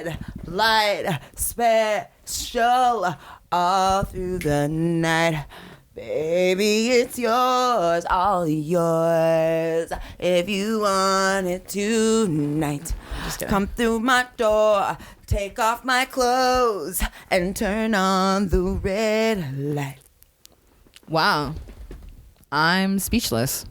red light special all through the night. Baby, it's yours, all yours. If you want it tonight, come through my door, take off my clothes, and turn on the red light. Wow. I'm speechless.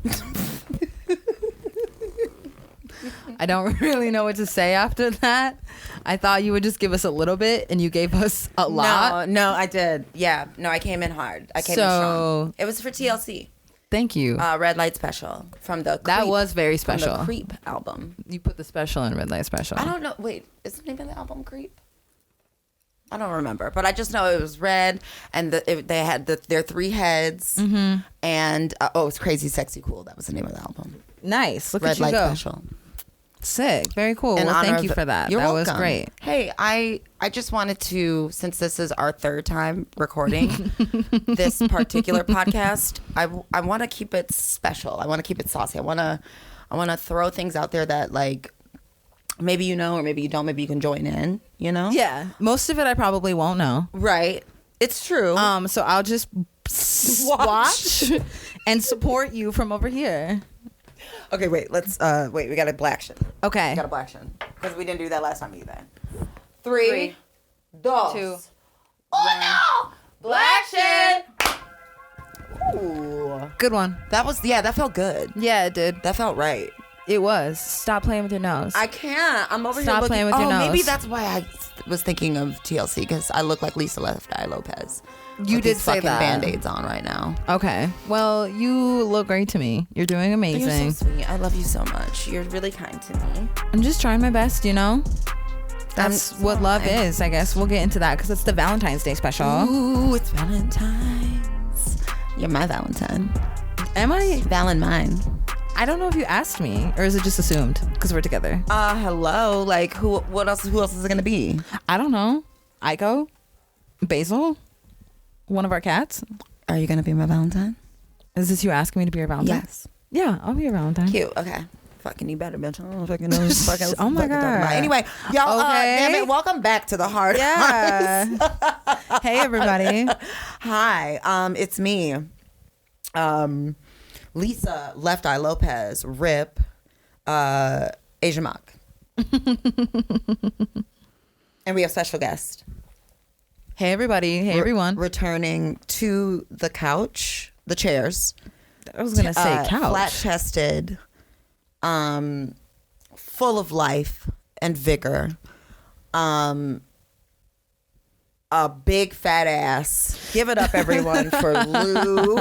I don't really know what to say after that. I thought you would just give us a little bit, and you gave us a lot. No, I did. Yeah, no, I came in hard. I came in strong. It was for TLC. Thank you. Red Light Special from the Creep. That was very special. From the Creep album. You put the special in Red Light Special. I don't know. Wait, is the name of the album Creep? I don't remember, but I just know it was red, and they had their three heads, and it's Crazy Sexy Cool. That was the name of the album. Nice. Look Red at you Light go. Special. Sick. Very cool. In Well, honor thank you of for that. You're That welcome. was great. Hey, I just wanted to, since this is our third time recording this particular podcast, I want to keep it special. I want to keep it saucy. I want to throw things out there that like maybe you know or maybe you don't. Maybe you can join in. You know? Yeah. Most of it I probably won't know. Right. It's true. So I'll just watch and support you from over here. Okay, wait. Let's wait. We got a black shit. Okay. We got a black shit because we didn't do that last time either. 3, 2, 1. Oh no! Black shit. Ooh, Good one. that felt good. Yeah, it did. That felt right. It was. Stop playing with your nose. I can't. I'm over Stop here playing with your nose. Maybe that's why I was thinking of TLC because I look like Lisa Left Eye Lopez. You with did these say fucking that. Band-Aids on right now. Okay. Well, you look great to me. You're doing amazing. You're so sweet. I love you so much. You're really kind to me. I'm just trying my best, you know? That's what love is, I guess. We'll get into that because it's the Valentine's Day special. Ooh, it's Valentine's. You're my Valentine. Am I? Valentine. I don't know if you asked me or is it just assumed because we're together? Hello. Like, who else is it going to be? I don't know. Aiko? Basil? One of our cats? Are you going to be my Valentine? Is this you asking me to be your Valentine? Yes. Yeah, I'll be your Valentine. Cute. Okay. Fucking you better, bitch. I don't fucking know. Fucking, Oh my fucking talking God. about. Anyway, y'all, Okay. damn it. Welcome back to the Hard Yeah. Hearts. Hey, everybody. Hi. It's me. Lisa Left Eye Lopez, Rip, Asia Mock. And we have special guest. Hey, everybody. Hey, everyone. Returning to the couch, the chairs. I was going to say couch. Flat-chested, full of life and vigor. A big fat ass. Give it up, everyone, for Lou.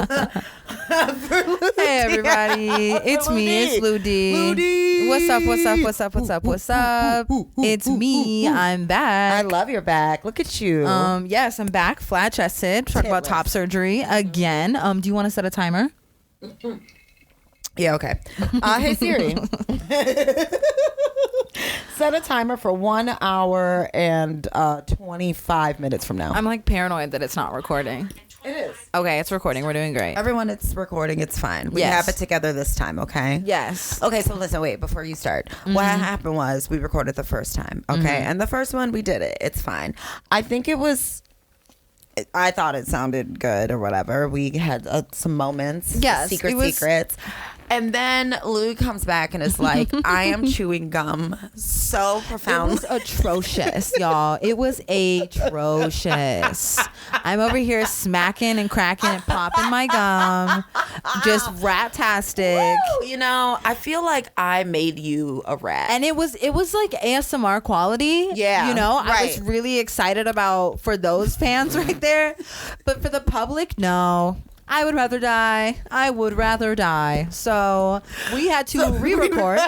Hey, everybody. It's me. It's Lou D. Lou D. What's up? What's up? What's up? What's up? What's up? It's me. I'm I back. love your back. Look at you. Yes, I'm back. Flat chested. Talk about top surgery again. Do you want to set a timer? Yeah, okay. Hey, Siri. Set a timer for 1 hour and 25 minutes from now. I'm like paranoid that it's not recording. It is. Okay, it's recording. We're doing great. Everyone, it's recording. It's fine. We Yes. have it together this time, okay? Yes. Okay, so listen, wait, before you start. What happened was we recorded the first time, okay? And the first one, we did it. It's fine. I think it was... I thought it sounded good or whatever. We had some moments. Yes, Secrets. And then Lou comes back and is like, I am chewing gum so profound. It was atrocious, y'all. It was atrocious. I'm over here smacking and cracking and popping my gum. Just rat-tastic. Woo! You know, I feel like I made you a rat. And it was like ASMR quality. Yeah, You know, I was right. really excited for those fans right there. But for the public, no. I would rather die. So we had to re-record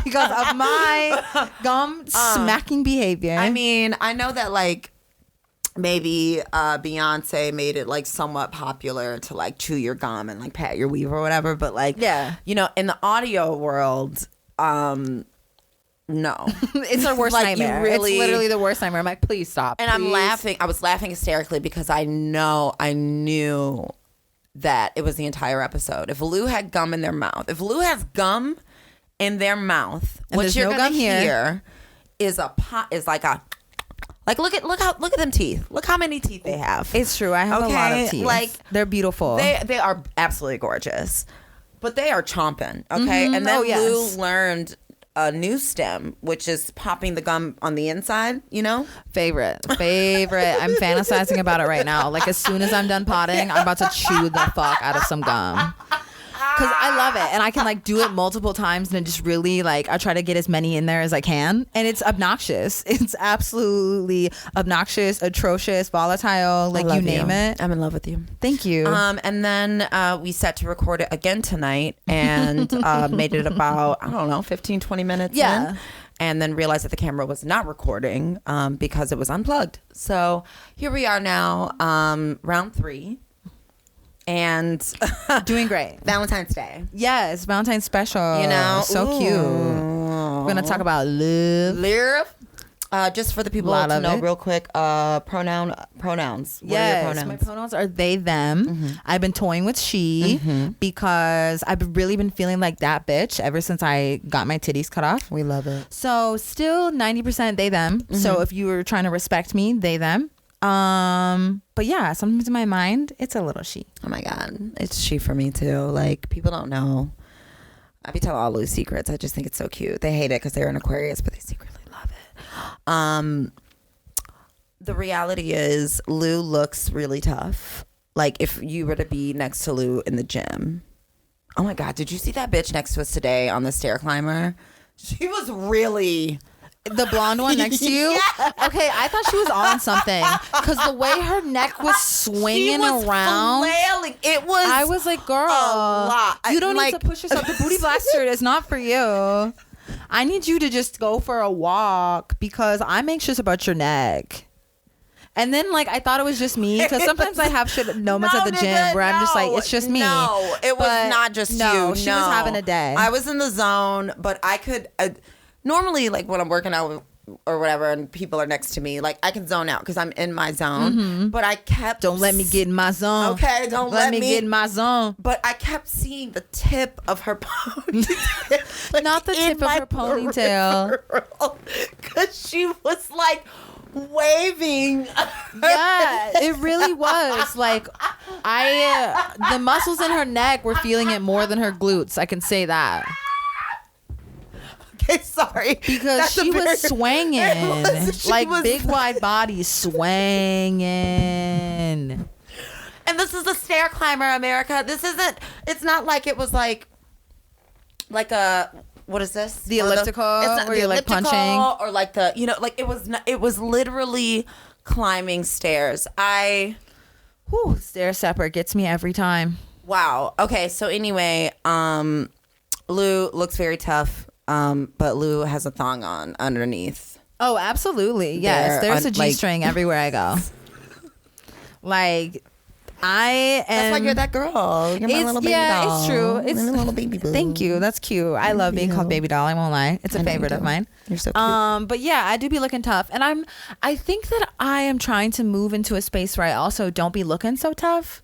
because of my gum smacking behavior. I mean, I know that like maybe Beyonce made it like somewhat popular to like chew your gum and like pat your weave or whatever. But like, Yeah. you know, in the audio world, no. It's our worst Like, you nightmare. really- It's literally the worst nightmare. I'm like, please stop. And I'm please. laughing. I was laughing hysterically because I knew that it was the entire episode. If Lou had gum in their mouth, if Lou has gum in their mouth, And what there's you're no going gum to here. hear is like a look at them teeth. Look how many teeth they have. It's true. I have a lot of teeth. Like, they're beautiful. They are absolutely gorgeous, but they are chomping. Okay, and then Lou learned a new stem, which is popping the gum on the inside. You know, favorite. I'm fantasizing about it right now. Like as soon as I'm done potting, I'm about to chew the fuck out of some gum. Because I love it, and I can like do it multiple times, and it just really like I try to get as many in there as I can, and it's obnoxious. It's absolutely obnoxious, atrocious, volatile, like you name it. I'm in love with you. Thank you. And then we set to record it again tonight, and made it about 15, 20 minutes in. And then realized that the camera was not recording because it was unplugged. So here we are now, round 3. And doing great. Valentine's Day. Yes, Valentine's special. You know, so cute. We're gonna talk about love. Just for the people to know real quick, pronouns. Yes, my pronouns are they, them. Mm-hmm. I've been toying with she because I've really been feeling like that bitch ever since I got my titties cut off. We love it. So still 90% they, them. Mm-hmm. So if you were trying to respect me, they, them. But yeah, sometimes in my mind it's a little she. Oh my god, it's she for me too. Like, people don't know. I be telling all Lou's secrets. I just think it's so cute. They hate it because they're an Aquarius, but they secretly love it. The reality is Lou looks really tough. Like, if you were to be next to Lou in the gym, oh my god, did you see that bitch next to us today on the stair climber? She was really... The blonde one next to you? Yeah. Okay, I thought she was on something because the way her neck was swinging around. Flailing. I was like, girl, a lot. You don't need to push yourself. The booty blaster is not for you. I need you to just go for a walk because I'm anxious about your neck. And then, like, I thought it was just me because sometimes I have shit moments at the gym where I'm just like, it's just me. No, it was not just you. No, she was having a day. I was in the zone, but I could... normally, like, when I'm working out or whatever and people are next to me, like, I can zone out because I'm in my zone. Mm-hmm. But I kept... Don't let me get in my zone. Okay, don't let me get in my zone. But I kept seeing the tip of her ponytail. Like, not the tip of her ponytail. Because she was, like, waving. Yeah, it really was. Like, the muscles in her neck were feeling it more than her glutes. I can say that. Okay, sorry. Because she was swinging. Like, big wide body swinging. And this is a stair climber, America. It's not like it was like a, what is this? The elliptical, where you're like punching. Or like the, like it was literally climbing stairs. Stair stepper gets me every time. Wow. Okay, so anyway, Lou looks very tough. But Lou has a thong on underneath. Oh, absolutely. Yes. There's a G-string everywhere I go. Like, I am... That's why you're that girl. You're my little baby doll. It's true. It's my little baby boo. Thank you. That's cute. I love being called baby doll. I won't lie. It's a favorite of mine. You're so cute. But yeah, I do be looking tough. And I think that I am trying to move into a space where I also don't be looking so tough.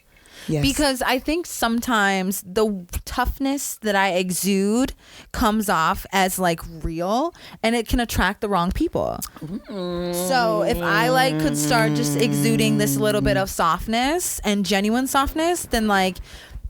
Yes. Because I think sometimes the toughness that I exude comes off as like real, and it can attract the wrong people. So if I could start just exuding this little bit of softness and genuine softness, then like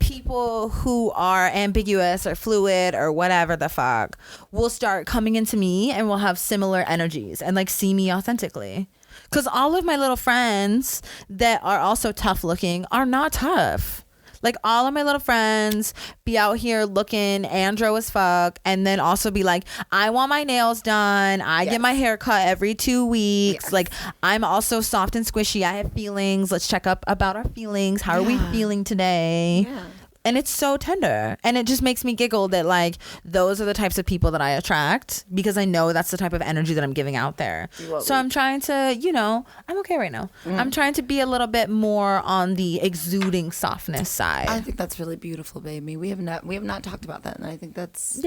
people who are ambiguous or fluid or whatever the fuck will start coming into me and will have similar energies and like see me authentically. Because all of my little friends that are also tough looking are not tough. Like, all of my little friends be out here looking andro as fuck, and then also be like, I want my nails done. I get my hair cut every 2 weeks. Yes. Like, I'm also soft and squishy. I have feelings. Let's check up about our feelings. How are we feeling today? Yeah. And it's so tender. And it just makes me giggle that, like, those are the types of people that I attract because I know that's the type of energy that I'm giving out there. So I'm trying to, I'm okay right now. I'm trying to be a little bit more on the exuding softness side. I think that's really beautiful, baby. We have not talked about that. And I think that's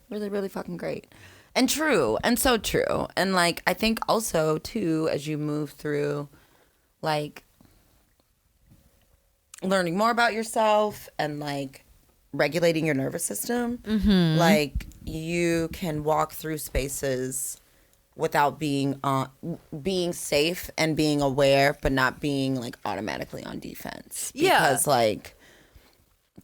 really, really fucking great. And true. And so true. And, like, I think also, too, as you move through, like, learning more about yourself and like regulating your nervous system, like you can walk through spaces without being safe and being aware, but not being like automatically on defense. Because like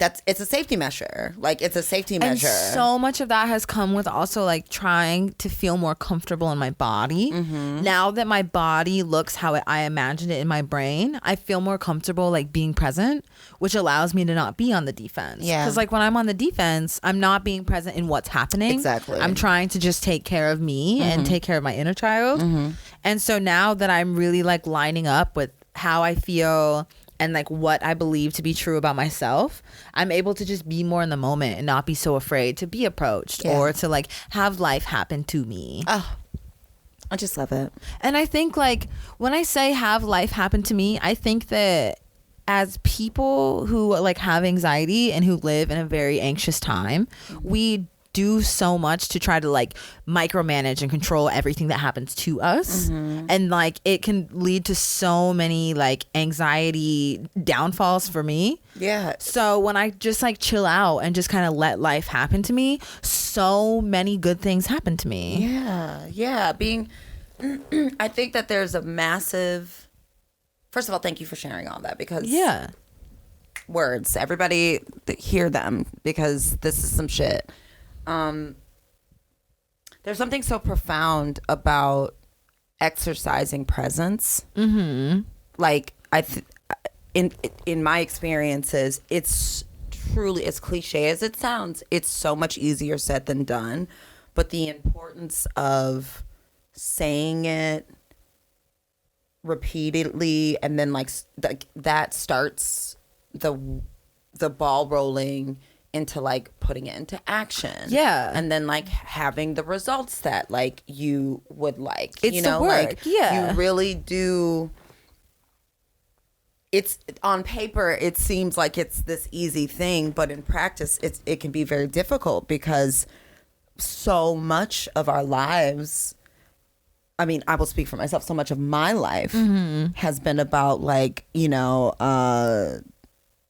it's a safety measure. Like it's a safety measure. And so much of that has come with also like trying to feel more comfortable in my body. Now that my body looks how I imagined it in my brain, I feel more comfortable like being present, which allows me to not be on the defense. Yeah. Because like when I'm on the defense, I'm not being present in what's happening. Exactly. I'm trying to just take care of me and take care of my inner child. And so now that I'm really like lining up with how I feel and like what I believe to be true about myself, I'm able to just be more in the moment and not be so afraid to be approached or to like have life happen to me. Oh, I just love it. And I think like when I say have life happen to me, I think that as people who like have anxiety and who live in a very anxious time, we do so much to try to like micromanage and control everything that happens to us, and like it can lead to so many like anxiety downfalls for me. So when I just like chill out and just kind of let life happen to me, so many good things happen to me. Being I think that there's a massive, first of all, thank you for sharing all that, because words, everybody hear them, because this is some shit. There's something so profound about exercising presence. Like in my experiences, it's truly, as cliche as it sounds, it's so much easier said than done. But the importance of saying it repeatedly, and then like that starts the ball rolling into like putting it into action, and then like having the results that like you would like. It's you know, the work. like you really do. It's on paper, it seems like it's this easy thing, but in practice, it can be very difficult, because so much of our lives, I mean, I will speak for myself, so much of my life has been about like, you know,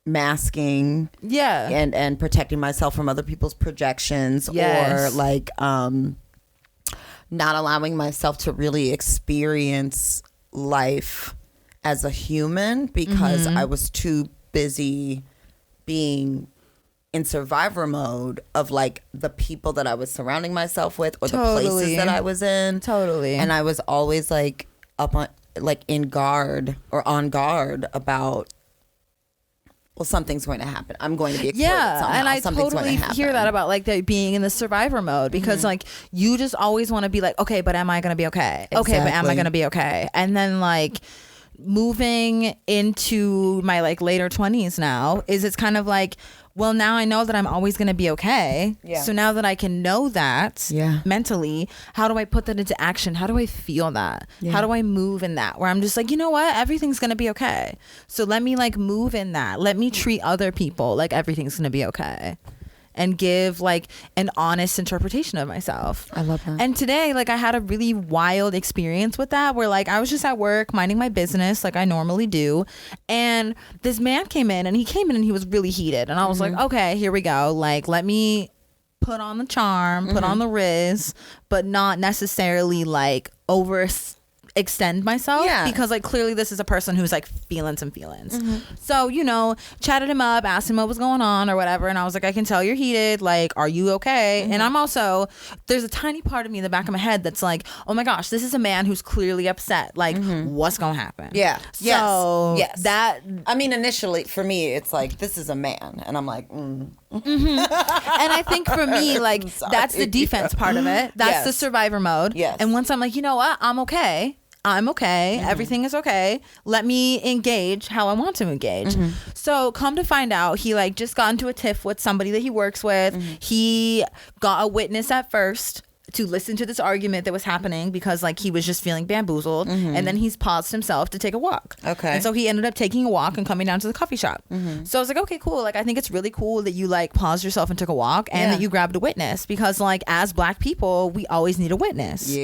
masking and protecting myself from other people's projections, or like not allowing myself to really experience life as a human, because I was too busy being in survivor mode of like the people that I was surrounding myself with, or the places that I was in. And I was always like up on, like in guard or on guard about, well, something's going to happen. I'm going to be exploited somehow. And I Something's totally hear that about like the being in the survivor mode, because like you just always want to be like, okay, but am I going to be okay? Okay, but am I going to be okay? And then like moving into my like later 20s now is, it's kind of like, well, now I know that I'm always going to be okay. So now that I can know that mentally, how do I put that into action? How do I feel that? How do I move in that? Where I'm just like, you know what? Everything's going to be okay. So let me like move in that. Let me treat other people like everything's going to be okay. And give like an honest interpretation of myself. I love that. And today, like I had a really wild experience with that, where like I was just at work minding my business like I normally do, and this man came in, and he was really heated, and I was like, okay, here we go. Like, let me put on the charm, put on the riz, but not necessarily like extend myself, because like clearly this is a person who's like feeling some feelings. So, you know, chatted him up, asked him what was going on or whatever, and I was like, I can tell you're heated, like, are you okay? And I'm also, there's a tiny part of me in the back of my head that's like, oh my gosh, this is a man who's clearly upset, like what's gonna happen? So that, I mean, initially for me it's like, this is a man, and I'm like and I think for me, like that's the defense part of it, that's the survivor mode. And once I'm like, you know what, I'm okay, everything is okay, let me engage how I want to engage. So come to find out, he like just got into a tiff with somebody that he works with. He got a witness at first to listen to this argument that was happening, because like he was just feeling bamboozled, and then he's paused himself to take a walk. And so he ended up taking a walk and coming down to the coffee shop. So I was like, okay, cool, like I think it's really cool that you like paused yourself and took a walk, and that you grabbed a witness, because like as Black people, we always need a witness.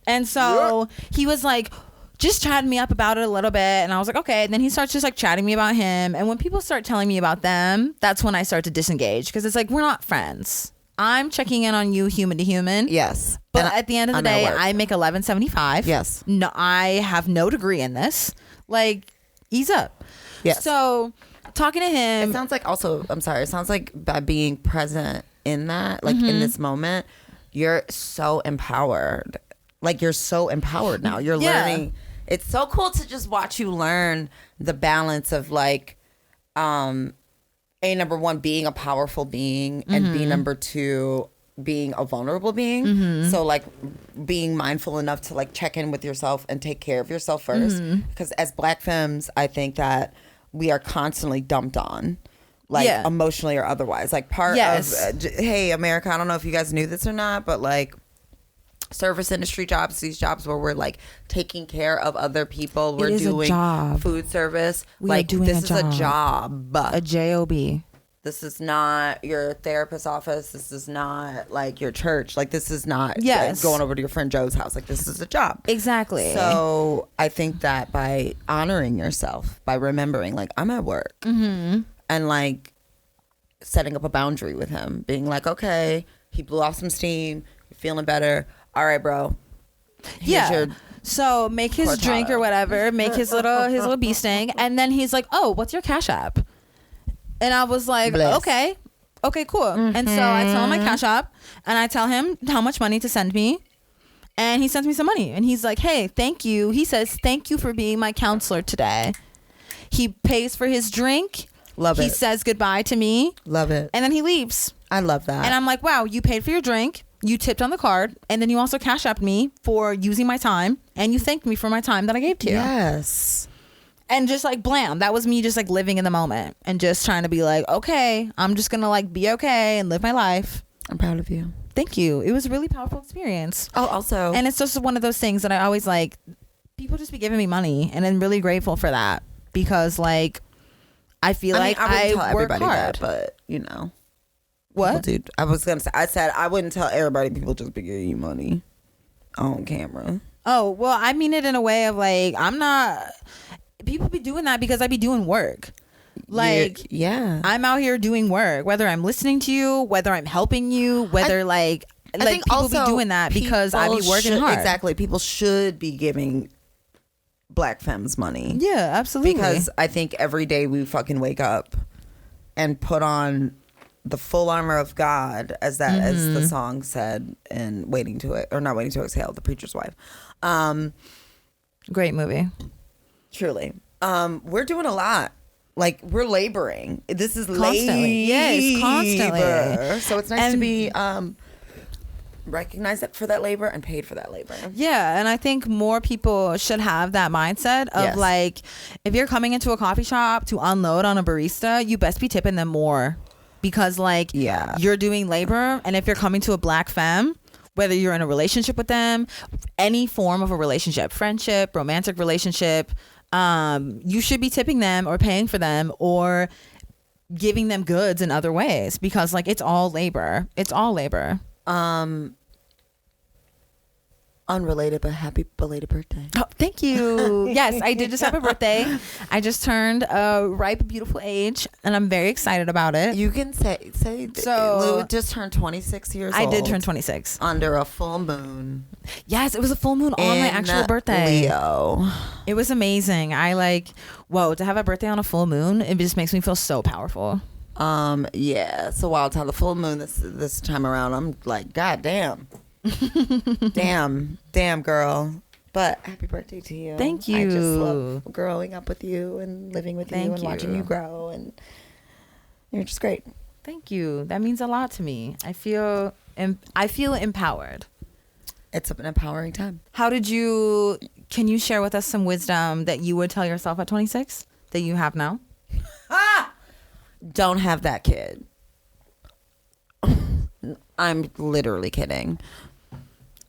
And so he was like just chatting me up about it a little bit, and I was like, okay. And then he starts just like chatting me about him, and when people start telling me about them, that's when I start to disengage, because it's like, we're not friends. I'm checking in on you human to human. Yes. But And at the end of the day, I make $11.75. Yes. No, I have no degree in this. Like, ease up. Yes. So talking to him. It sounds like also, I'm sorry, it sounds like by being present in that, like in this moment, you're so empowered. Like you're so empowered now. You're learning. It's so cool to just watch you learn the balance of like, number one, being a powerful being, and B, number two, being a vulnerable being. So like being mindful enough to like check in with yourself and take care of yourself first. Because as Black femmes, I think that we are constantly dumped on, like emotionally or otherwise. Like part of, hey, America, I don't know if you guys knew this or not, but like service industry jobs, these jobs where we're like taking care of other people, we're doing food service. Like this is a job. A job. This is not your therapist's office. This is not like your church. Like this is not going over to your friend Joe's house. Like this is a job. Exactly. So I think that by honoring yourself, by remembering like I'm at work, and like setting up a boundary with him, being like, okay, he blew off some steam, you're feeling better. All right, bro. So make his drink or whatever, make his little bee sting, and then he's like, oh, what's your Cash App? And I was like, okay, cool. And so I tell him my Cash App, and I tell him how much money to send me. And he sends me some money. And he's like, hey, thank you. He says, thank you for being my counselor today. He pays for his drink. Love it. He says goodbye to me. Love it. And then he leaves. I love that. And I'm like, wow, you paid for your drink. You tipped on the card. And then you also Cash Apped me for using my time. And you thanked me for my time that I gave to you. Yes. And just like blam, that was me just like living in the moment and just trying to be like, okay, I'm just gonna like be okay and live my life. I'm proud of you. Thank you. It was a really powerful experience. Oh, also, and it's just one of those things that I always like, people just be giving me money, and I'm really grateful for that, because like I feel like I work hard. That, but you know what, dude? I was gonna say, I said I wouldn't tell everybody. People just be giving you money on camera. Oh well, I mean it in a way of like, I'm not. People be doing that because I be doing work. Like, I'm out here doing work, whether I'm listening to you, whether I'm helping you, whether I think people be doing that because I be working hard. Exactly. People should be giving Black femmes money. Yeah, absolutely. Because I think every day we fucking wake up and put on the full armor of God, as the song said in Waiting to Exhale, The Preacher's Wife. Great movie. Truly. We're doing a lot. Like, we're laboring. This is constantly. Yes, constantly. So it's nice to be recognized for that labor and paid for that labor. Yeah, and I think more people should have that mindset of like, if you're coming into a coffee shop to unload on a barista, you best be tipping them more, because like you're doing labor. And if you're coming to a Black femme, whether you're in a relationship with them, any form of a relationship, friendship, romantic relationship, you should be tipping them or paying for them or giving them goods in other ways, because like it's all labor. It's all labor. Unrelated, but happy belated birthday. Oh, thank you. Yes, I did just have a birthday. I just turned a ripe, beautiful age, and I'm very excited about it. You can say so. Lou just turned 26 years old. I did turn 26 under a full moon. Yes, it was a full moon on my actual birthday. Leo. It was amazing. I like, whoa, to have a birthday on a full moon, it just makes me feel so powerful. Yeah, it's a wild time. The full moon this time around, I'm like, God damn. damn girl. But happy birthday to you. Thank you. I just love growing up with you and living with you and watching you grow, and you're just great. Thank you. That means a lot to me. I feel empowered. It's an empowering time. Can you share with us some wisdom that you would tell yourself at 26 that you have now? Don't have that kid. I'm literally kidding.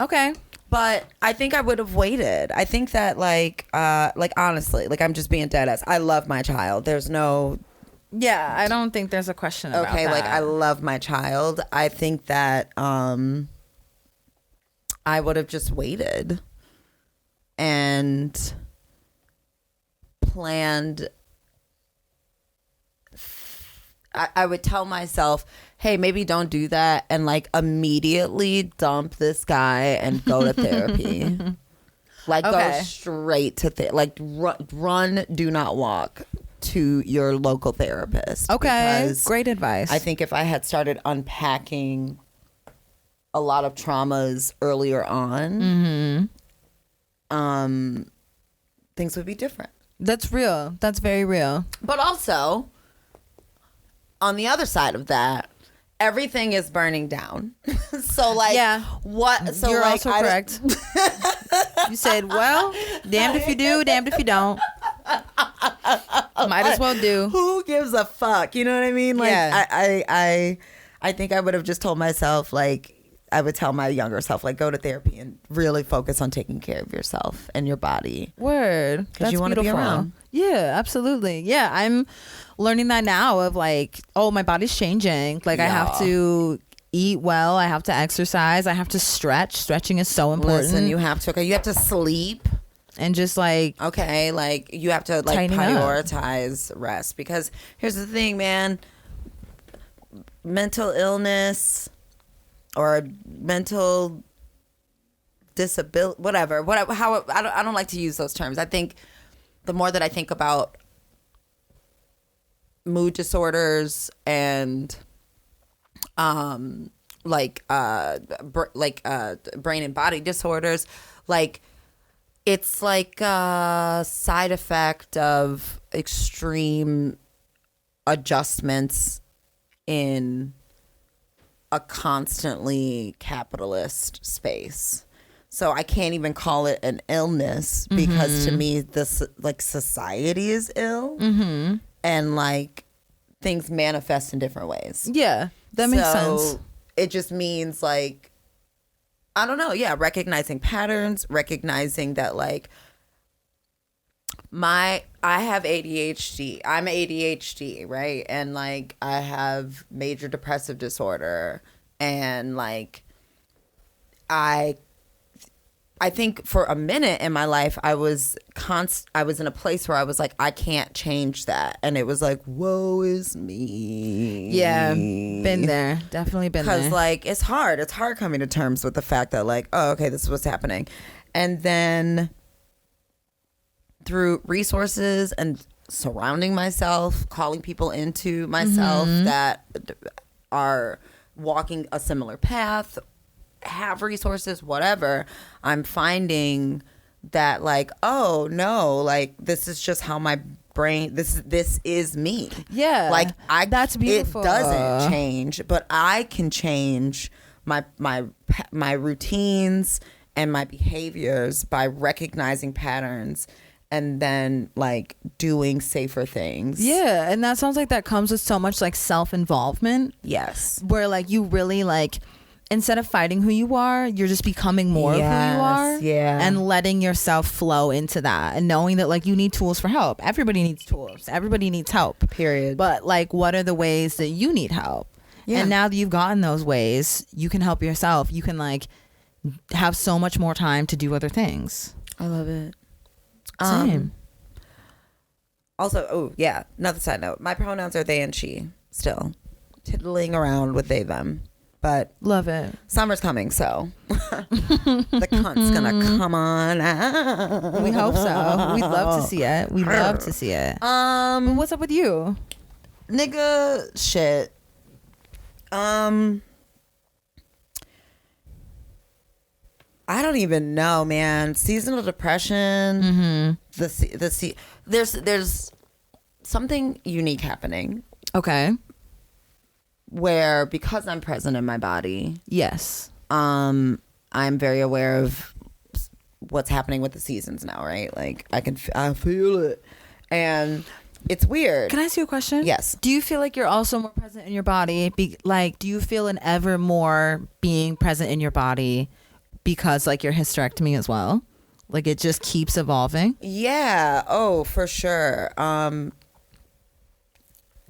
Okay. But I think I would have waited. I think that like honestly, like I'm just being dead ass. I love my child. There's no. Yeah, I don't think there's a question about that. Okay, like I love my child. I think that I would have just waited and planned. I would tell myself, hey, maybe don't do that, and like immediately dump this guy and go to therapy. Like go straight to like run, do not walk to your local therapist. Okay, great advice. I think if I had started unpacking a lot of traumas earlier on, things would be different. That's real. That's very real. But also, on the other side of that, everything is burning down. So like, what? So you're like, also correct. You said, well, damned if you do, damned if you don't. Might as well do. Who gives a fuck? You know what I mean? Like, I think I would have just told myself, like, I would tell my younger self, like, go to therapy and really focus on taking care of yourself and your body. Word. Because you want to be around. Yeah, absolutely. Yeah, I'm learning that now of like, oh, my body's changing. Like, I have to eat well. I have to exercise. I have to stretch. Stretching is so important. Listen, you have to. Okay, you have to sleep. And just like, okay, like you have to like prioritize rest, because here's the thing, man. Mental illness or mental disability, whatever, how I don't like to use those terms. I think the more that I think about mood disorders and brain and body disorders, like it's like a side effect of extreme adjustments in a constantly capitalist space. So I can't even call it an illness, because to me, this like society is ill, and like things manifest in different ways. Yeah, that makes sense. It just means like, I don't know. Yeah. Recognizing patterns, recognizing that like I have ADHD. I'm ADHD, right? And like I have major depressive disorder, and like I think for a minute in my life I was in a place where I was like, I can't change that, and it was like, woe is me. Yeah, been there, definitely been there. Because like it's hard coming to terms with the fact that like, oh, okay, this is what's happening. And then through resources and surrounding myself, calling people into myself that are walking a similar path, have resources, whatever, I'm finding that like, oh no, like this is just how my brain, this is me. Yeah, like that's beautiful. It doesn't change, but I can change my routines and my behaviors by recognizing patterns and then like doing safer things. Yeah, and that sounds like that comes with so much like self-involvement. Yes. Where like you really like, instead of fighting who you are, you're just becoming more of who you are. Yeah. And letting yourself flow into that, and knowing that like you need tools for help. Everybody needs tools. Everybody needs help. Period. But like, what are the ways that you need help? Yeah. And now that you've gotten those ways, you can help yourself. You can like have so much more time to do other things. I love it. Same. Also, oh yeah, another side note. My pronouns are they and she. Still tiddling around with they them, but love it. Summer's coming, so the cunt's gonna come on out. We hope so. We'd love to see it. We'd love to see it. But what's up with you, nigga? Shit. I don't even know, man. Seasonal depression. There's something unique happening. Okay. Where because I'm present in my body. Yes. I'm very aware of what's happening with the seasons now, right? Like I feel it, and it's weird. Can I ask you a question? Yes. Do you feel like you're also more present in your body? Do you feel an ever more being present in your body because like your hysterectomy as well? Like it just keeps evolving? Yeah. Oh, for sure.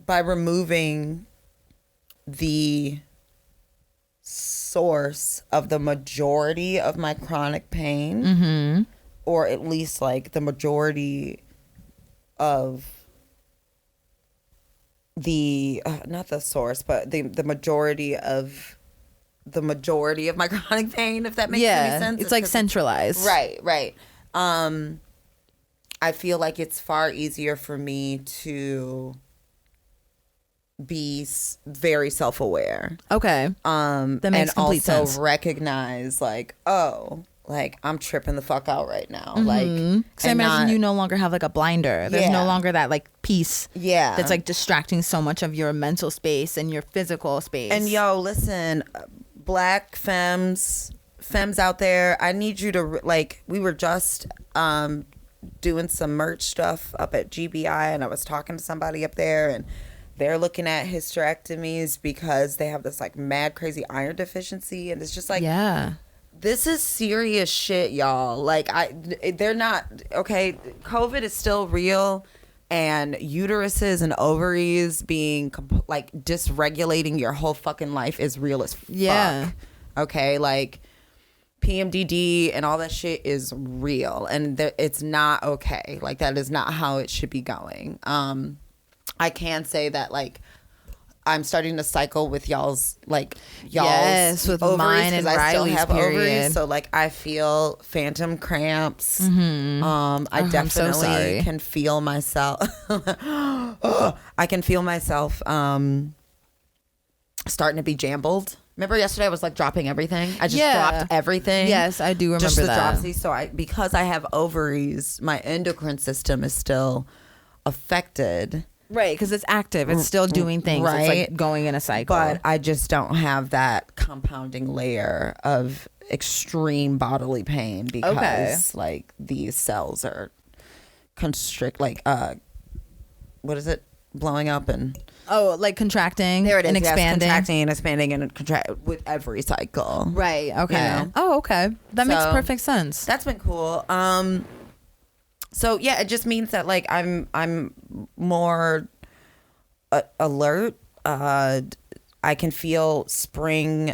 By removing the source of the majority of my chronic pain, or at least like the majority of the not the source, but the majority of my chronic pain, if that makes any sense. It's like centralized. Right. I feel like it's far easier for me to be very self-aware. Okay. That makes and complete also sense. recognize like, oh, like I'm tripping the fuck out right now. Mm-hmm. Like, because I imagine you no longer have like a blinder. There's no longer that like piece. Yeah. That's like distracting so much of your mental space and your physical space. And yo, listen, Black femmes out there, I need you to like. We were just doing some merch stuff up at GBI, and I was talking to somebody up there, and they're looking at hysterectomies because they have this like mad crazy iron deficiency, and it's just like, yeah, this is serious shit, y'all. Like they're not okay. COVID is still real, and uteruses and ovaries being like dysregulating your whole fucking life is real as fuck. Yeah. Okay, like PMDD and all that shit is real, and it's not okay. Like that is not how it should be going. I can say that like I'm starting to cycle with y'all's yes, with ovaries, mine and I still Riley's have period. ovaries, so like I feel phantom cramps. I definitely can feel myself. I can feel myself starting to be jambled. Remember yesterday I was like dropping everything. I just dropped everything. Yes, I do remember just the that. dropsy. So because I have ovaries, my endocrine system is still affected. Right, because it's active. It's still doing things. Right. It's like going in a cycle. But I just don't have that compounding layer of extreme bodily pain because like these cells are what is it? Blowing up and like contracting there it is. and Yes, expanding. contracting and expanding and contract with every cycle. Right. Okay. You know? Oh, okay. That makes perfect sense. That's been cool. So yeah, it just means that like I'm more alert. I can feel spring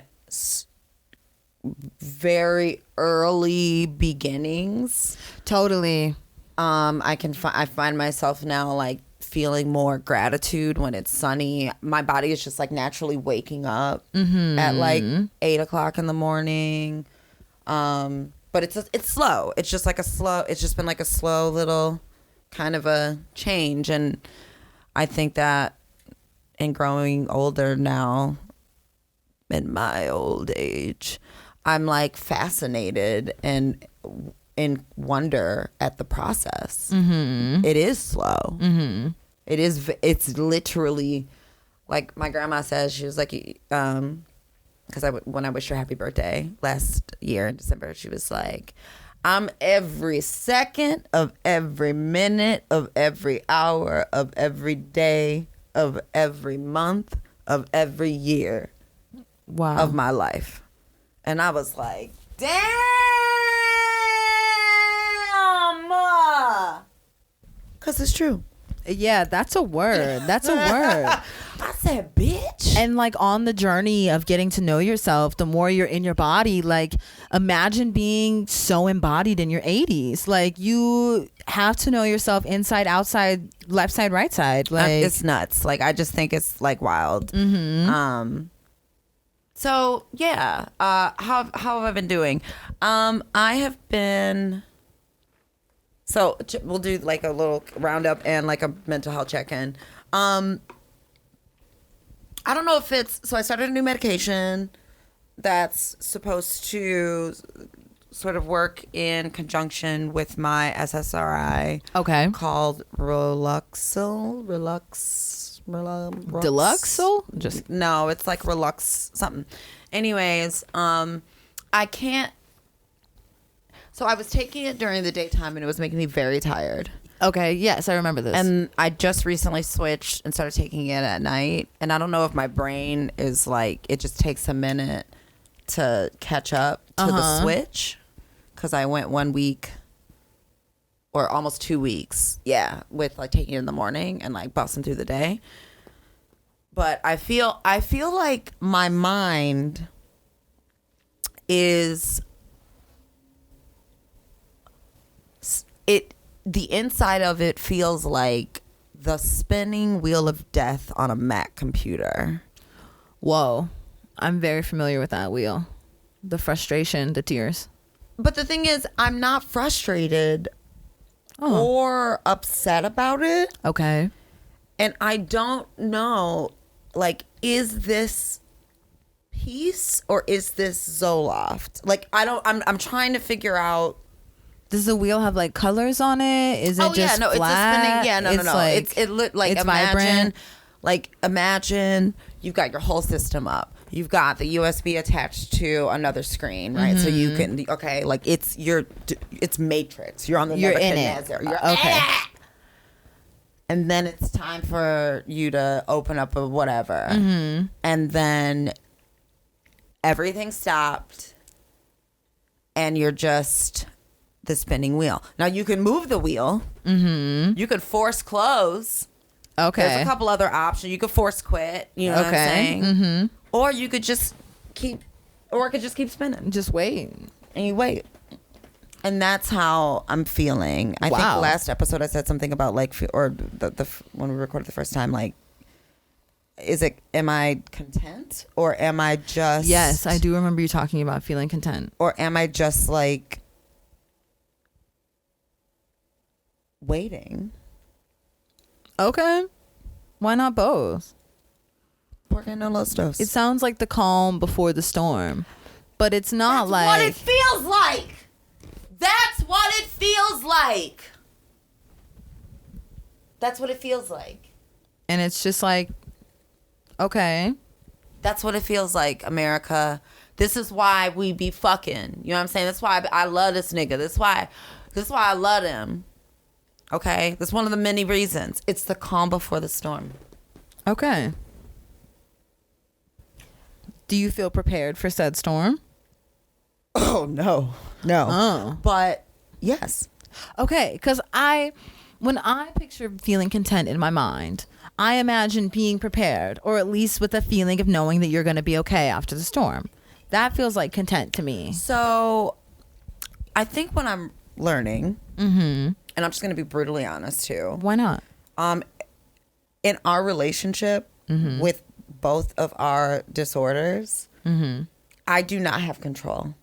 very early beginnings. Totally. I find myself now like feeling more gratitude when it's sunny. My body is just like naturally waking up at like 8:00 in the morning. But it's slow. It's just been like a slow little kind of a change. And I think that in growing older now, in my old age, I'm like fascinated and in wonder at the process. It is slow. It's literally like my grandma says, she was like, because when I wished her happy birthday last year in December, she was like, I'm every second of every minute of every hour of every day of every month of every year of my life. And I was like, damn, because it's true. Yeah, that's a word. That's a word. I said, bitch. And like on the journey of getting to know yourself, the more you're in your body, like imagine being so embodied in your 80s. Like you have to know yourself inside, outside, left side, right side. Like it's nuts. Like I just think it's like wild. So yeah, how have I been doing? I have been. So we'll do like a little roundup and like a mental health check-in. I don't know if so I started a new medication that's supposed to sort of work in conjunction with my SSRI. Okay. Called Deluxel? Just no, it's like Relux something. Anyways, I can't. So I was taking it during the daytime and it was making me very tired. okay. Yes, I remember this. And I just recently switched and started taking it at night. And I don't know if my brain is like, it just takes a minute to catch up to the switch. Because I went 1 week or almost 2 weeks. Yeah. With like taking it in the morning and like busting through the day. But I feel like my mind is the inside of it feels like the spinning wheel of death on a Mac computer. Whoa. I'm very familiar with that wheel. The frustration, the tears. But the thing is, I'm not frustrated or upset about it. Okay. And I don't know, like, is this peace or is this Zoloft? Like, I'm trying to figure out. Does the wheel have like colors on it? Is it just no, flat? it's a spinning. Yeah, no. Like, It's vibrant. Imagine you've got your whole system up. You've got the USB attached to another screen, right? So you can it's Matrix. You're on the You're in it. Nebuchadnezzar. You're okay. And then it's time for you to open up a whatever. And then everything stopped and you're just the spinning wheel. Now you can move the wheel. You could force close. Okay. There's a couple other options. You could force quit. You know what I'm saying? Or you could just keep spinning. Just wait. And you wait. And that's how I'm feeling. I think last episode I said something about like, or the when we recorded the first time, like, am I content or am I just? Yes, I do remember you talking about feeling content. Or am I just like waiting? Okay. Why not both? Porque no los dos. It sounds like the calm before the storm, but it's not That's what it feels like. That's what it feels like. That's what it feels like. And it's just like, okay. That's what it feels like, America. This is why we be fucking. You know what I'm saying? That's why I love this nigga. This is why I love him. Okay? That's one of the many reasons. It's the calm before the storm. Okay. Do you feel prepared for said storm? Oh, no. But yes. Okay, because when I picture feeling content in my mind, I imagine being prepared, or at least with a feeling of knowing that you're going to be okay after the storm. That feels like content to me. So I think when I'm learning, and I'm just going to be brutally honest too. Why not? In our relationship with both of our disorders, I do not have control.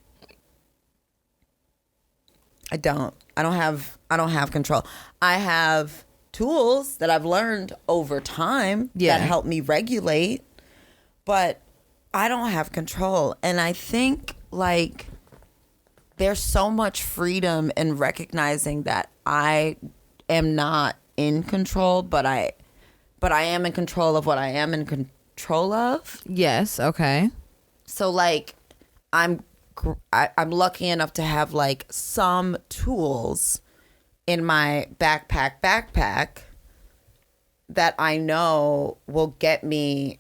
I don't have control. I have tools that I've learned over time that help me regulate, but I don't have control. And I think like there's so much freedom in recognizing that I am not in control, but I am in control of what I am in control of. Yes. Okay. So like I'm lucky enough to have like some tools in my backpack that I know will get me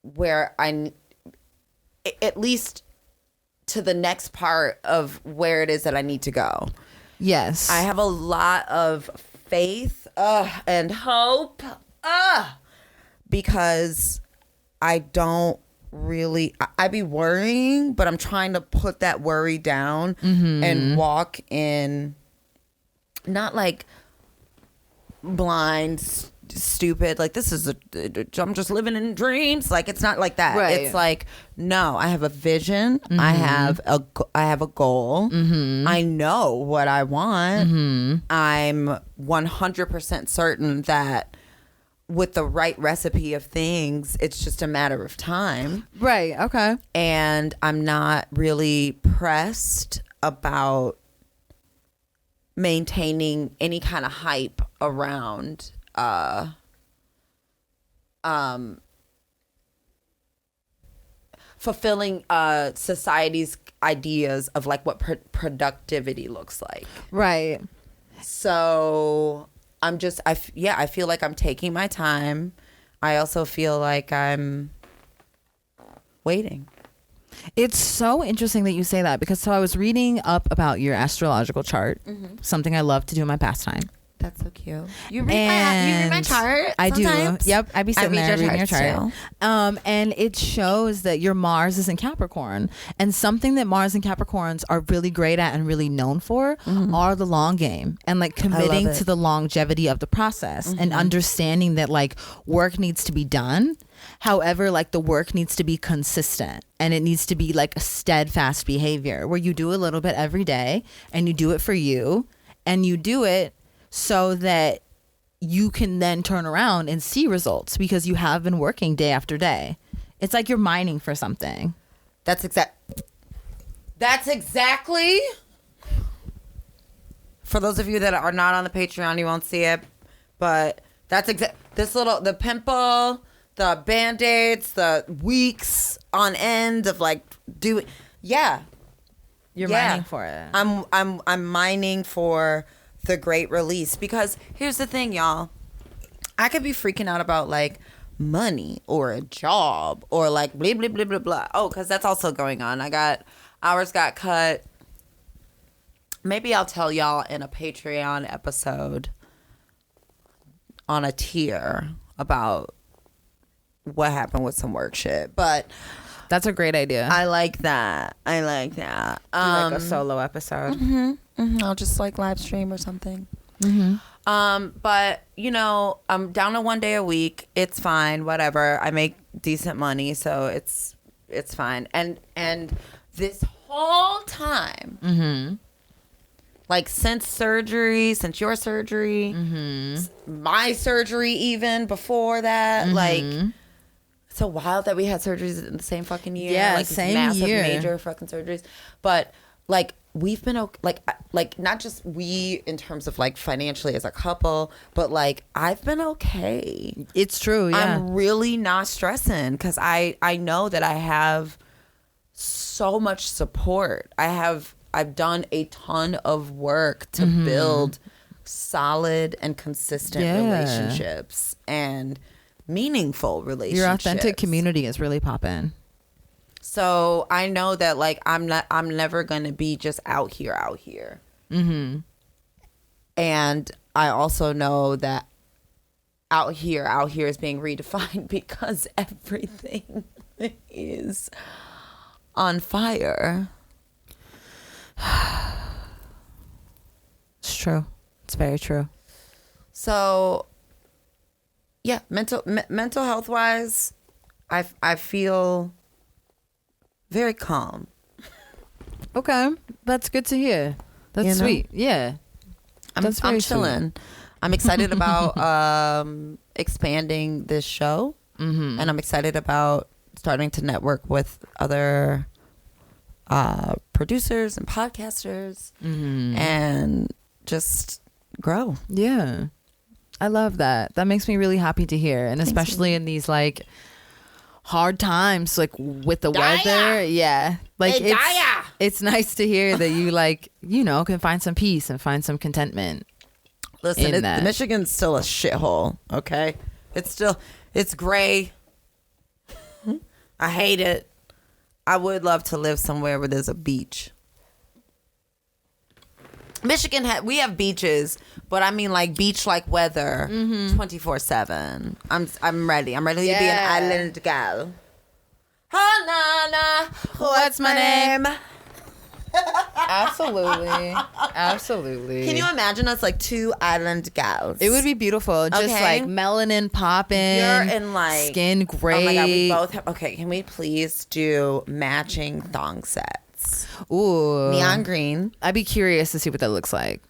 where at least to the next part of where it is that I need to go. Yes. I have a lot of faith and hope because I don't really, I be worrying, but I'm trying to put that worry down and walk in, not like blind, stupid, like this is I'm just living in dreams. Like it's not like that. Right. It's like, no, I have a vision. I have a goal. I know what I want. I'm 100% certain that with the right recipe of things, it's just a matter of time. Right. Okay. And I'm not really pressed about maintaining any kind of hype around fulfilling society's ideas of like what productivity looks like. Right. So I'm just, I feel like I'm taking my time. I also feel like I'm waiting. It's so interesting that you say that because I was reading up about your astrological chart, something I love to do in my pastime. That's so cute. You read my chart. I sometimes? do. Yep. I be sitting there reading your chart. Too. And it shows that your Mars is in Capricorn, and something that Mars and Capricorns are really great at and really known for are the long game and like committing to the longevity of the process and understanding that like work needs to be done. However, like the work needs to be consistent and it needs to be like a steadfast behavior where you do a little bit every day and you do it for you and you do it so that you can then turn around and see results because you have been working day after day. It's like you're mining for something. That's exactly. For those of you that are not on the Patreon, you won't see it, but that's the pimple, the band-aids, the weeks on end of like doing. Yeah, You're mining for it. I'm mining for the great release because here's the thing, y'all. I could be freaking out about like money or a job or like blah blah blah blah blah. Oh, because that's also going on. Ours got cut. Maybe I'll tell y'all in a Patreon episode on a tier about what happened with some work shit, but that's a great idea. I like that. Like a solo episode. I'll just like live stream or something. But you know, I'm down to 1 day a week. It's fine. Whatever. I make decent money, so it's fine. And this whole time, like since your surgery, my surgery, even before that, like. It's so wild that we had surgeries in the same fucking year. Yeah, like same massive, year. major fucking surgeries. But like we've been like not just we in terms of like financially as a couple, but like I've been okay. It's true. Yeah, I'm really not stressing because I know that I have so much support. I've done a ton of work to build solid and consistent relationships and meaningful relationships. Your authentic community is really popping. So I know that like I'm never gonna be just out here. And I also know that out here is being redefined because everything is on fire. It's true. It's very true. So yeah, mental health wise, I feel very calm. Okay, that's good to hear. That's sweet. Yeah, I'm chilling. I'm excited about expanding this show, and I'm excited about starting to network with other producers and podcasters, and just grow. Yeah. I love that. That makes me really happy to hear. And especially in these like hard times, like with the weather. Yeah. Like it's nice to hear that you like, you know, can find some peace and find some contentment. Listen, Michigan's still a shithole. Okay. It's gray. I hate it. I would love to live somewhere where there's a beach. Michigan, we have beaches, but I mean like beach-like weather 24/7. I'm ready. I'm ready to be an island gal. Oh, Nana, what's my name? Absolutely. Can you imagine us like two island gals? It would be beautiful. Just like melanin popping. You're in like skin great. Oh my God, we both have. Okay, can we please do matching thong sets? Ooh, neon green. I'd be curious to see what that looks like.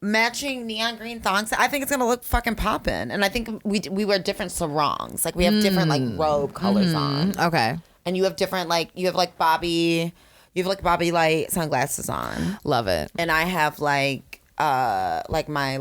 Matching neon green thong set. I think it's gonna look fucking poppin'. And I think we wear different sarongs. Like we have different like robe colors on. Okay. And you have different like Bobby light sunglasses on. Love it. And I have like my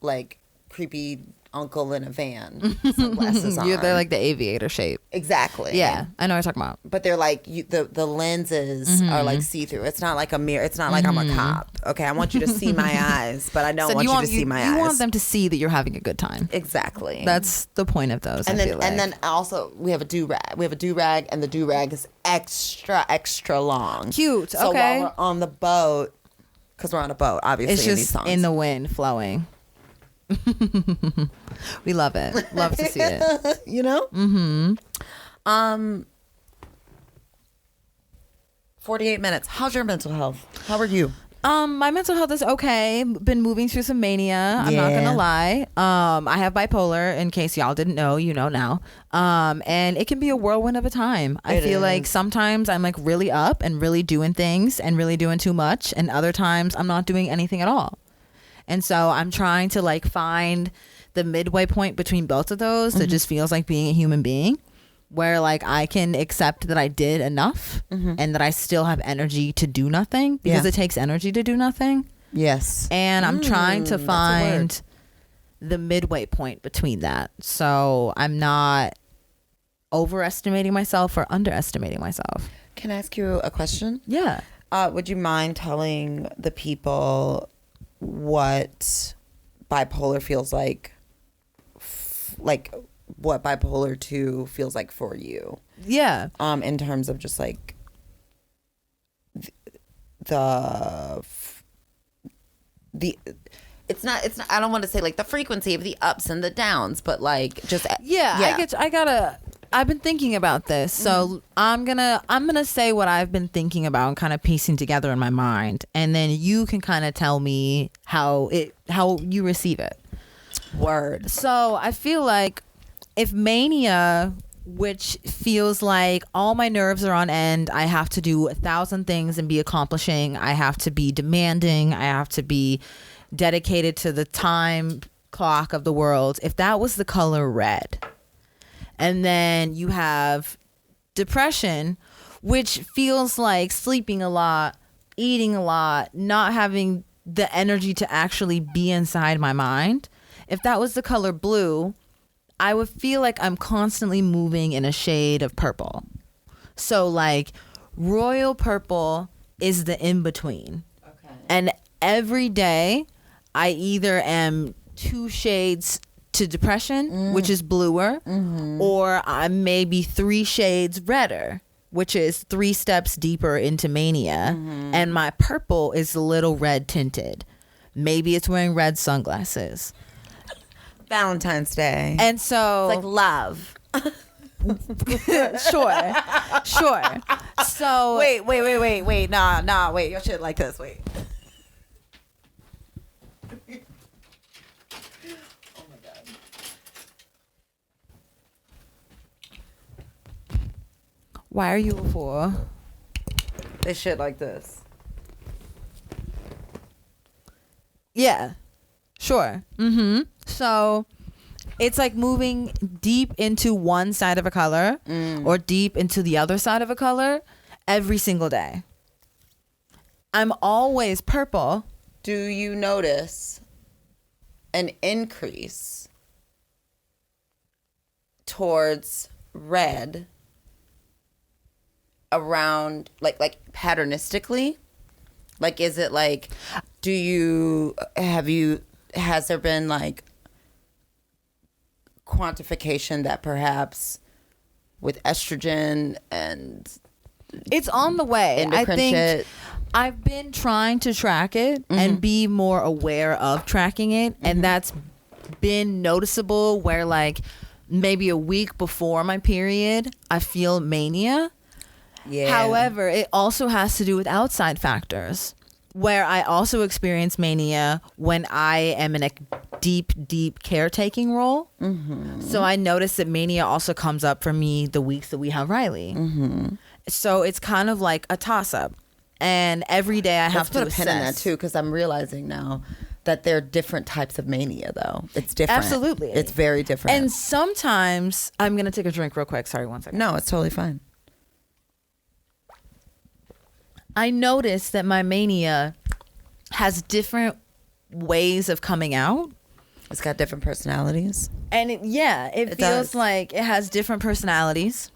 like creepy uncle in a van sunglasses on. They're like the aviator shape. Exactly. Yeah, I know what you're talking about. But they're like the lenses are like see through. It's not like a mirror. It's not like I'm a cop. Okay, I want you to see my eyes, but I don't want you to see my eyes. You want them to see that you're having a good time. Exactly. That's the point of those. And then also we have a do-rag. We have a do-rag, and the do-rag is extra long. Cute. So okay. while we're on the boat, because we're on a boat, obviously. It's in these just songs. in the wind flowing. We love it. Love to see it. You know? Mm-hmm. 48 minutes. How's your mental health? How are you? My mental health is okay. Been moving through some mania. I'm not gonna lie. I have bipolar. In case y'all didn't know, you know now. And it can be a whirlwind of a time. I feel like sometimes I'm like really up and really doing things and really doing too much, and other times I'm not doing anything at all. And so I'm trying to like find the midway point between both of those that just feels like being a human being, where like I can accept that I did enough and that I still have energy to do nothing, because it takes energy to do nothing. Yes. And I'm trying to find the midway point between that. So I'm not overestimating myself or underestimating myself. Can I ask you a question? Yeah. Would you mind telling the people what bipolar feels like what bipolar 2 feels like for you? Yeah. In terms of just like the it's not I don't want to say like the frequency of the ups and the downs, but like just I've been thinking about this, so I'm gonna say what I've been thinking about and kind of piecing together in my mind, and then you can kind of tell me how you receive it. Word. So I feel like if mania, which feels like all my nerves are on end, I have to do 1,000 things and be accomplishing, I have to be demanding, I have to be dedicated to the time clock of the world, if that was the color red. And then you have depression, which feels like sleeping a lot, eating a lot, not having the energy to actually be inside my mind. If that was the color blue, I would feel like I'm constantly moving in a shade of purple. So like royal purple is the in-between. Okay. And every day I either am 2 shades to depression, which is bluer, or I'm maybe 3 shades redder, which is 3 steps deeper into mania. And my purple is a little red tinted. Maybe it's wearing red sunglasses. Valentine's Day. And so it's like love. Sure. So wait. Nah. Wait, your shit like this. Wait. Oh my god. Why are you a fool? They shit like this. Yeah. Sure. So it's like moving deep into one side of a color or deep into the other side of a color every single day. I'm always purple. Do you notice an increase towards red around like patternistically? Like, is it like, has there been like quantification that perhaps with estrogen and it's on the way? I think shit? I've been trying to track it and be more aware of tracking it, and that's been noticeable where like maybe a week before my period I feel mania. Yeah. However, it also has to do with outside factors, where I also experience mania when I am in a deep caretaking role. So I notice that mania also comes up for me the weeks that we have Riley. So it's kind of like a toss-up. And every day I have to put a pin in that too, because I'm realizing now that there are different types of mania, though. It's different. Absolutely. It's very different. And sometimes, I'm going to take a drink real quick. Sorry, 1 second. No, it's totally fine. I notice that my mania has different ways of coming out. It's got different personalities. And it feels like it has different personalities,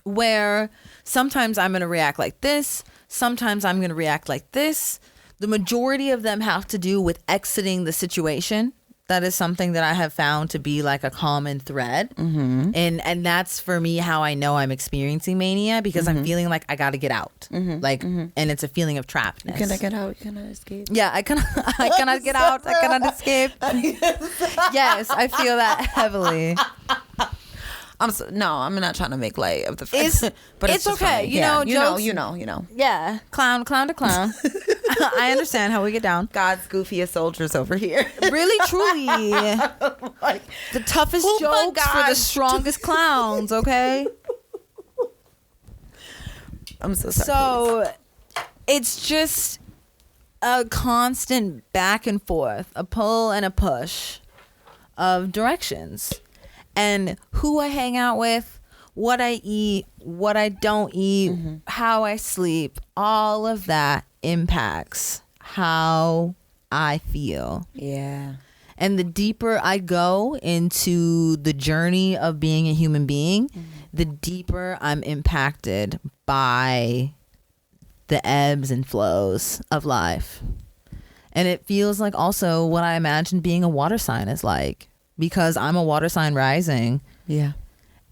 where sometimes I'm going to react like this. Sometimes I'm going to react like this. The majority of them have to do with exiting the situation That is something that I have found to be like a common thread. And that's for me how I know I'm experiencing mania, because I'm feeling like I got to get out. Like, and it's a feeling of trappedness. Can I get out? Can I escape? Yeah, I cannot get out. I cannot escape. Yes, I feel that heavily. I'm not trying to make light of the fact, but it's just okay. funny. You know, you jokes- know. Yeah, clown to clown. I understand how we get down. God's goofiest soldiers over here. Really, truly. Like, The toughest Oh my jokes for the God. strongest clowns, okay? I'm so sorry. So it's just a constant back and forth, a pull and a push of directions. And who I hang out with, what I eat, what I don't eat, how I sleep, all of that impacts how I feel. Yeah. And the deeper I go into the journey of being a human being, the deeper I'm impacted by the ebbs and flows of life. And it feels like also what I imagine being a water sign is like, because I'm a water sign rising. Yeah.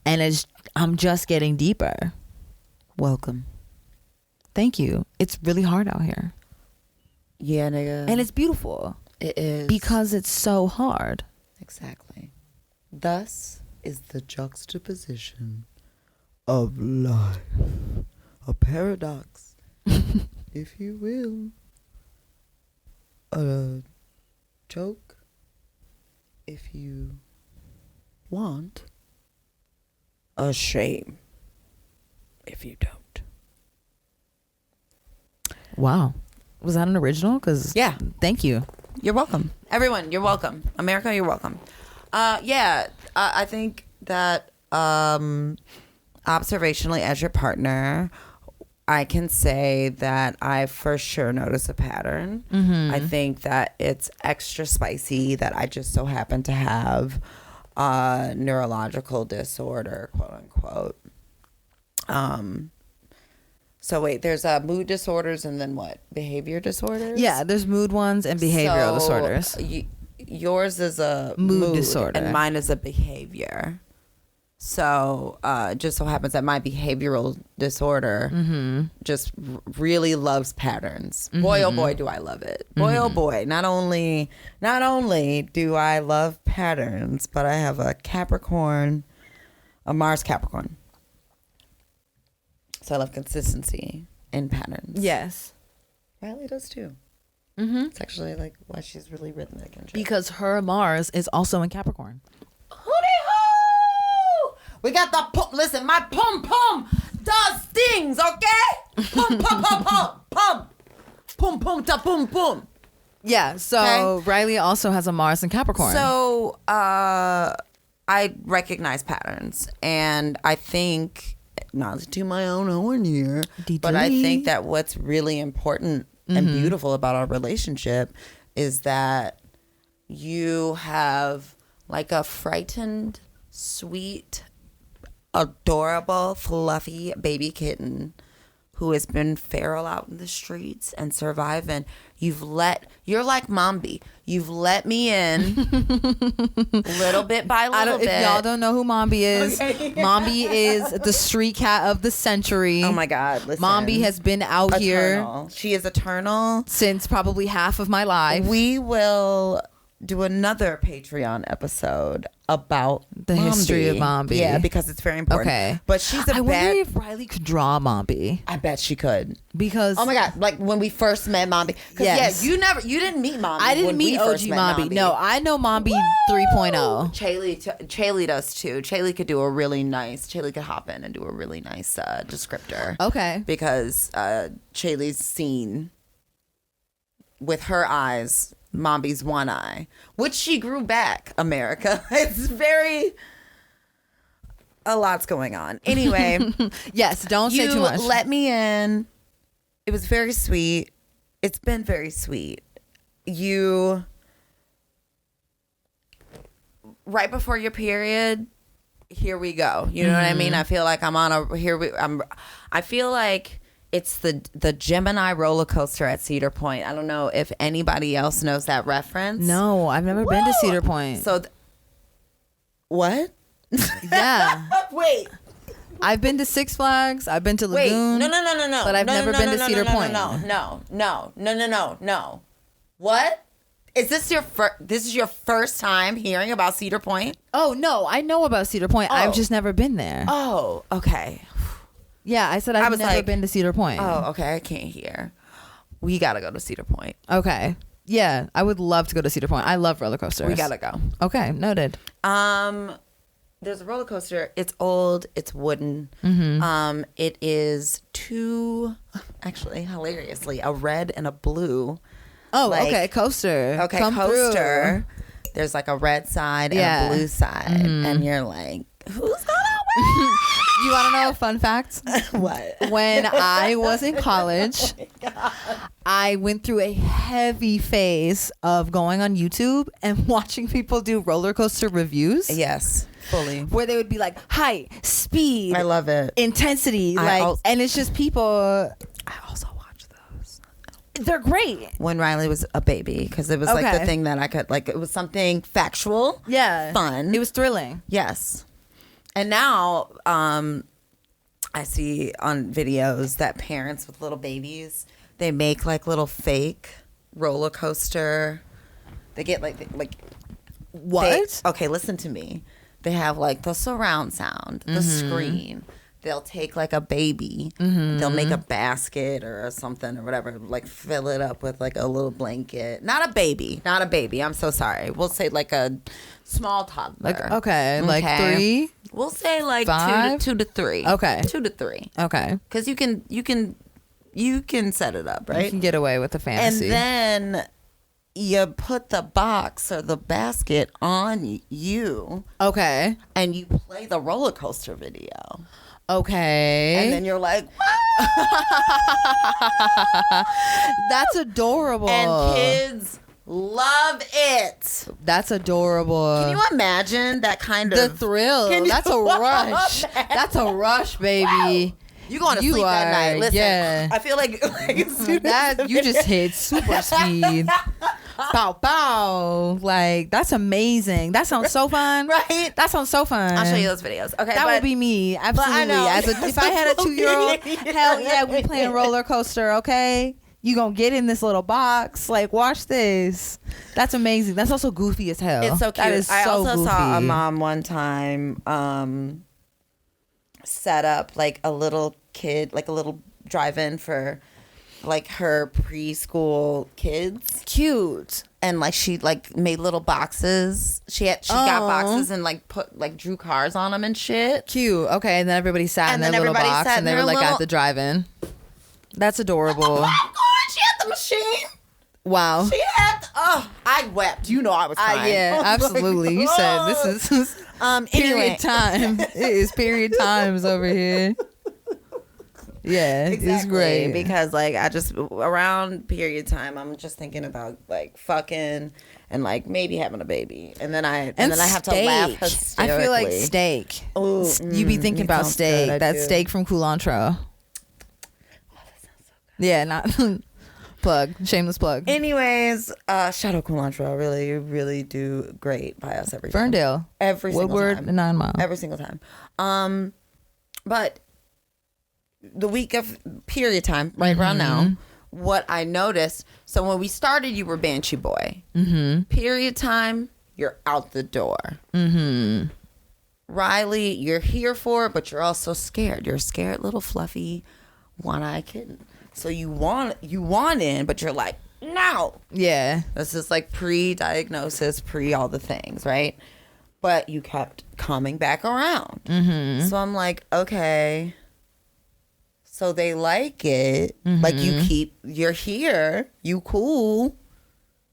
And I'm just getting deeper. Welcome. Thank you. It's really hard out here. Yeah, nigga. And it's beautiful. It is. Because it's so hard. Exactly. Thus is the juxtaposition of life. A paradox, if you will. A joke, if you want. A shame, if you don't. Wow. Was that an original? Because Yeah. Thank you. You're welcome. Everyone, you're welcome. America, you're welcome. I think that observationally as your partner, I can say that I for sure notice a pattern. I think that it's extra spicy that I just so happen to have a neurological disorder, quote unquote. So wait, there's mood disorders and then what? Behavior disorders? Yeah, there's mood ones and behavioral So, disorders. Yours is a Mood disorder. and mine is a behavior. So just so happens that my behavioral disorder just really loves patterns. Boy, oh boy, do I love it. Boy, oh boy. Not only do I love patterns, but I have a Mars Capricorn. So I love consistency in patterns. Yes. Riley does too. It's actually like why she's really rhythmic and shit. Because her Mars is also in Capricorn. Hootie-hoo! We got the listen, my pum does things, okay? Pum pum pum pum pum pum pum da boom boom. Yeah, so Riley also has a Mars in Capricorn. So I recognize patterns, and I think, not to my own horn here, but I think that what's really important and beautiful about our relationship is that you have like a frightened, sweet, adorable, fluffy baby kitten who has been feral out in the streets and surviving. You're like Mombi. You've let me in little bit by little bit. If y'all don't know who Mombi is, Mombi is the street cat of the century. Oh my God, listen. Mombi has been out eternal. here. She is eternal. Since probably half of my life. We will do another Patreon episode about the history of Mombi. Yeah, because it's very important. Okay. But she's I wonder if Riley could draw Mombi. I bet she could. Because oh my God, like when we first met Mombi. Yes. Yeah, you didn't meet Mombi. I didn't when meet we OG first met Mombi. No, I know Mombi 3.0. Chaylee does too. Chaylee could do a really nice. Chaylee could hop in and do a really nice descriptor. Okay. Because Chaylee's seen with her eyes Mombi's one eye, which she grew back. America, it's a lot's going on. Anyway, yes, don't say too much. You let me in. It was very sweet. It's been very sweet. You right before your period. Here we go. You know what I mean? I feel like I feel like It's the Gemini roller coaster at Cedar Point. I don't know if anybody else knows that reference. No, I've never been to Cedar Point. So, what? Yeah. Wait. I've been to Six Flags. I've been to Lagoon. Wait. No. But I've never been to Cedar Point. No. What? Is this your first time hearing about Cedar Point? Oh, no. I know about Cedar Point. I've just never been there. Oh, okay. Yeah, I said I've never been to Cedar Point. Oh, okay. I can't hear. We gotta go to Cedar Point. Okay. Yeah, I would love to go to Cedar Point. I love roller coasters. We gotta go. Okay, noted. There's a roller coaster. It's old. It's wooden. It is actually, hilariously, a red and a blue. Oh, okay, coaster. Okay, Come coaster. Through. There's like a red side and a blue side, and you're like, who's gonna win? You want to know a fun fact? What? When I was in college, I went through a heavy phase of going on YouTube and watching people do roller coaster reviews. Yes, fully. Where they would be like, height, speed. I love it. Intensity. And it's just people. I also watch those. They're great. When Riley was a baby, because it was like the thing that I could, like, it was something factual. Yeah. Fun. It was thrilling. Yes. And now I see on videos that parents with little babies, they make like little fake roller coaster. They get like what? Okay, listen to me. They have like the surround sound, the screen. They'll take like a baby. They'll make a basket or something or whatever, like fill it up with like a little blanket. Not a baby. I'm so sorry. We'll say like a small toddler. Like 3. We'll say like 5? 2 to 3. Okay. 2 to 3. Okay. Because you can set it up, right? You can get away with the fantasy. And then you put the box or the basket on you. Okay. And you play the roller coaster video. Okay. And then you're like, that's adorable. And kids love it. That's adorable. Can you imagine that kind of the thrill? That's a rush. That's a rush, baby. You going to sleep that night. Listen, yeah. I feel like that you just hit super speed. Bow bow. Like, that's amazing. That sounds so fun. Right? That sounds so fun. I'll show you those videos. Okay. That would be me. Absolutely. If I had a 2-year-old, hell yeah, we playing roller coaster, okay? You gonna get in this little box. Like, watch this. That's amazing. That's also goofy as hell. It's so cute. That is I so also goofy. saw a mom one time set up like a little kid, like a little drive-in for like her preschool kids. Cute. And like she like made little boxes. She got boxes and like drew cars on them and shit. Cute. Okay, and then everybody sat in their little box and they were like at the drive-in. That's adorable. Oh my God, she had the machine. Wow. She had. I wept. You know I was crying. Yeah, absolutely. You said this is period time. It is period times over here. Yeah, exactly, it's great because like I just around period time I'm just thinking about like fucking and like maybe having a baby and then I have to laugh hysterically. I feel like steak. Ooh, you be thinking about steak. Good, that steak from Culantro. Oh, that sounds so good. Yeah, not plug. Shameless plug. Anyways, shout out Culantro. Really, really do great by us every time. Ferndale. Every single Woodward, time. 9 Mile. Every single time. But the week of period time, right around now, what I noticed, so when we started, you were Banshee Boy. Period time, you're out the door. Riley, you're here for it, but you're also scared. You're a scared little fluffy one-eyed kitten. So you want in, but you're like, no. Yeah. This is like pre-diagnosis, all the things, right? But you kept coming back around. So I'm like, okay. So they like it. Like you're here. You cool.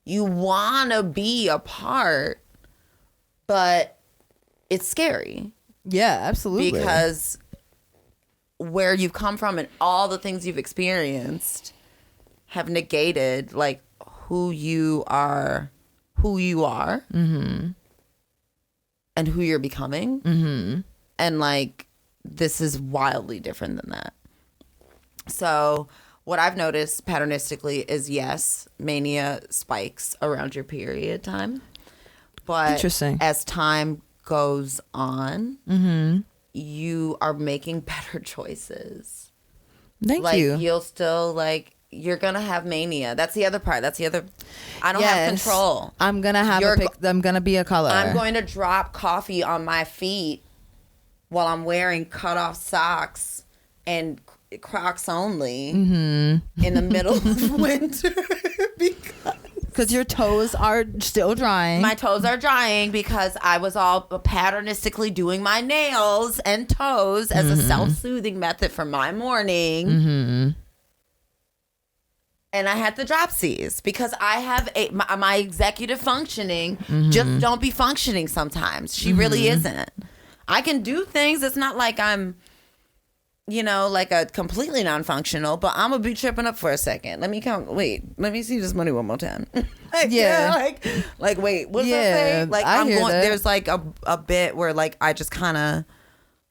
You want to be a part. But it's scary. Yeah, absolutely. Because where you've come from and all the things you've experienced have negated like who you are and who you're becoming. And like this is wildly different than that. So what I've noticed patternistically is, yes, mania spikes around your period time. But Interesting. as time goes on, you are making better choices. Thank Like, you. you'll still, like, you're going to have mania. That's the other part. That's the other. I don't have control. I'm gonna I'm gonna be a color. I'm going to drop coffee on my feet while I'm wearing cut off socks and Crocs only in the middle of winter because your toes are still drying. my toes are drying because I was all patternistically doing my nails and toes as a self-soothing method for my morning. And I had the dropsies because I have my executive functioning just don't be functioning sometimes. She really isn't. I can do things. It's not like I'm, like a completely non-functional, but I'm gonna be tripping up for a second. Let me count. Wait, let me see this money one more time. Like wait, what's that say? Like I hear that. There's like a bit where like I just kind of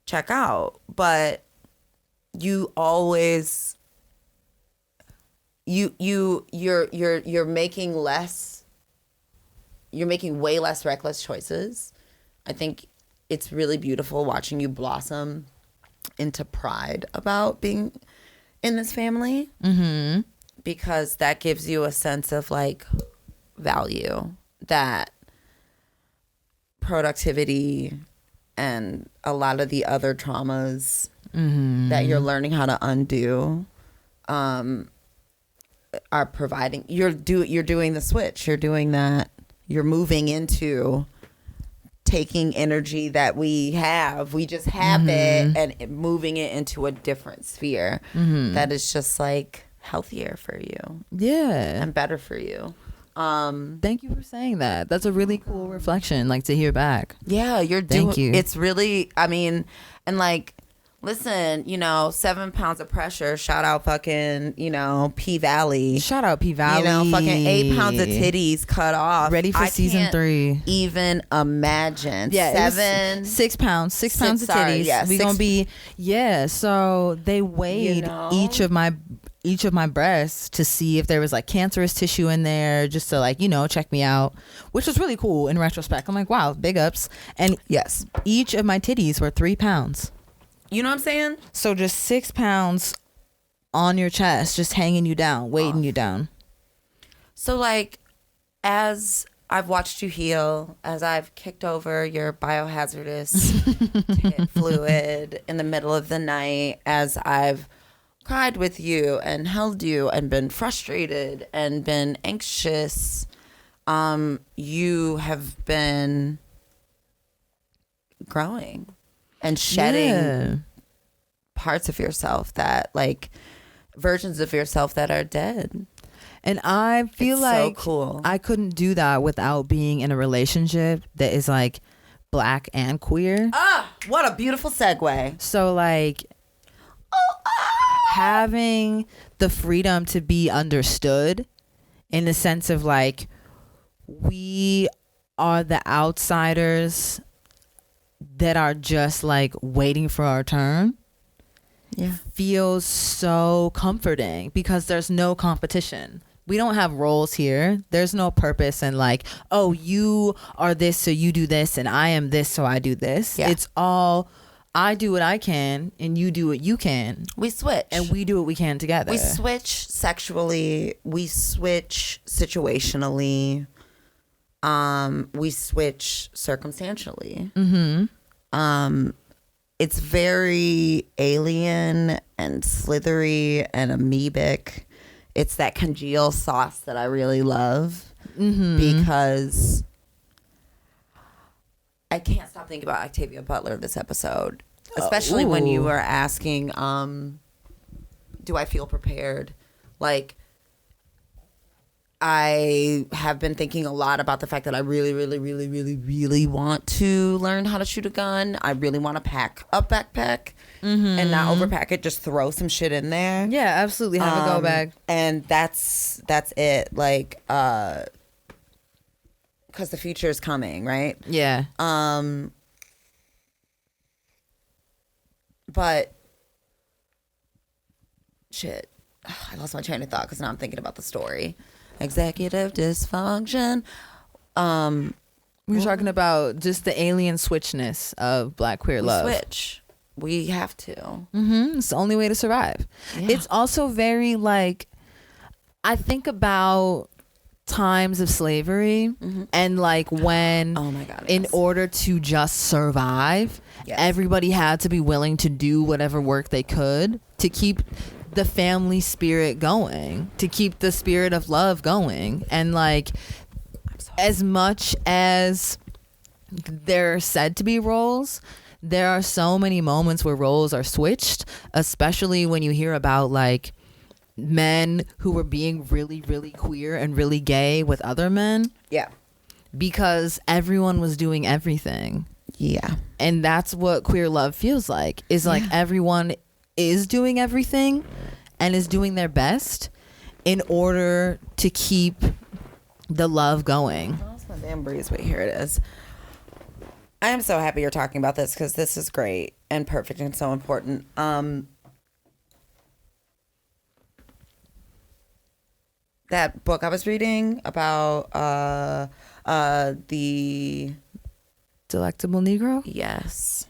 check out, but you always you're making less. You're making way less reckless choices. I think it's really beautiful watching you blossom into pride about being in this family, because that gives you a sense of like value that productivity and a lot of the other traumas that you're learning how to undo are providing. You're doing the switch. You're doing that. You're moving into taking energy that we just have it, and moving it into a different sphere that is just like healthier for you, and better for you. Thank you for saying that. That's a really cool reflection, like, to hear back. Yeah, Thank you. It's really, I mean, and like, listen, 7 pounds of pressure. Shout out fucking, P Valley. Shout out P Valley. Fucking 8 pounds of titties cut off. Ready for season 3. Even imagine. Yeah, 6 pounds. 6 pounds of titties. Yeah, we gonna be so they weighed each of my breasts to see if there was like cancerous tissue in there, just to like, check me out, which was really cool in retrospect. I'm like, wow, big ups. And yes, each of my titties were 3 pounds. You know what I'm saying? So just 6 pounds on your chest, just hanging you down, weighting you down. So like, as I've watched you heal, as I've kicked over your biohazardous tit fluid in the middle of the night, as I've cried with you and held you and been frustrated and been anxious, you have been growing and shedding parts of yourself that, like, versions of yourself that are dead. And I feel like so cool. I couldn't do that without being in a relationship that is like Black and queer. What a beautiful segue. So like having the freedom to be understood, in the sense of like, we are the outsiders that are just like waiting for our turn, feels so comforting, because there's no competition. We don't have roles here. There's no purpose and like, oh, you are this, so you do this, and I am this, so I do this. It's all, I do what I can and you do what you can. We switch. And we do what we can together. We switch sexually. We switch situationally. We switch circumstantially. It's very alien and slithery and amoebic. It's that congeal sauce that I really love, because I can't stop thinking about Octavia Butler this episode, especially when you were asking, do I feel prepared? Like, I have been thinking a lot about the fact that I really, really, really, really, really want to learn how to shoot a gun. I really want to pack a backpack and not overpack it. Just throw some shit in there. Yeah, absolutely. Have a go bag. And that's it. Like, because the future is coming, right? Yeah. But shit. I lost my train of thought because now I'm thinking about the story. Executive dysfunction. We were talking about just the alien switchness of Black queer love. Switch. We have to. It's the only way to survive. Yeah. It's also very like, I think about times of slavery and like when, oh my God, in yes. order to just survive, Yes. everybody had to be willing to do whatever work they could to keep the family spirit going, to keep the spirit of love going. And like, as much as there are said to be roles, there are so many moments where roles are switched, especially when you hear about like men who were being really, really queer and really gay with other men. Yeah. Because everyone was doing everything. Yeah. And that's what queer love feels like, is like everyone is doing everything and is doing their best in order to keep the love going. I lost my damn breeze. Wait, here it is. I am so happy you're talking about this because this is great and perfect and so important. That book I was reading about the Delectable Negro? yes,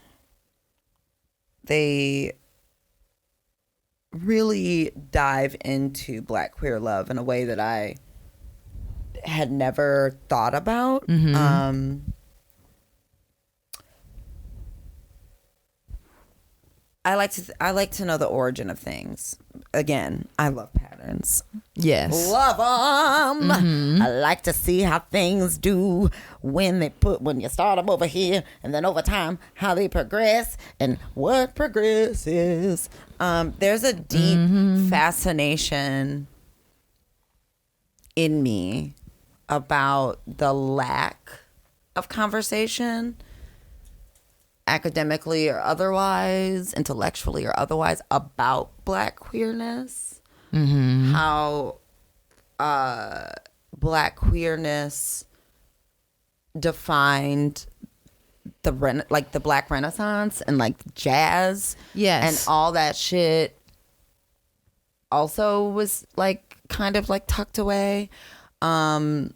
they really dive into Black queer love in a way that I had never thought about. I like to know the origin of things. Again, I love patterns. Yes. Love them. I like to see how things do when you start them over here, and then over time how they progress and what progresses. There's a deep fascination in me about the lack of conversation, academically or otherwise, intellectually or otherwise, about Black queerness. How Black queerness defined the Black Renaissance and like jazz, Yes. and all that shit also was like kind of like tucked away. There's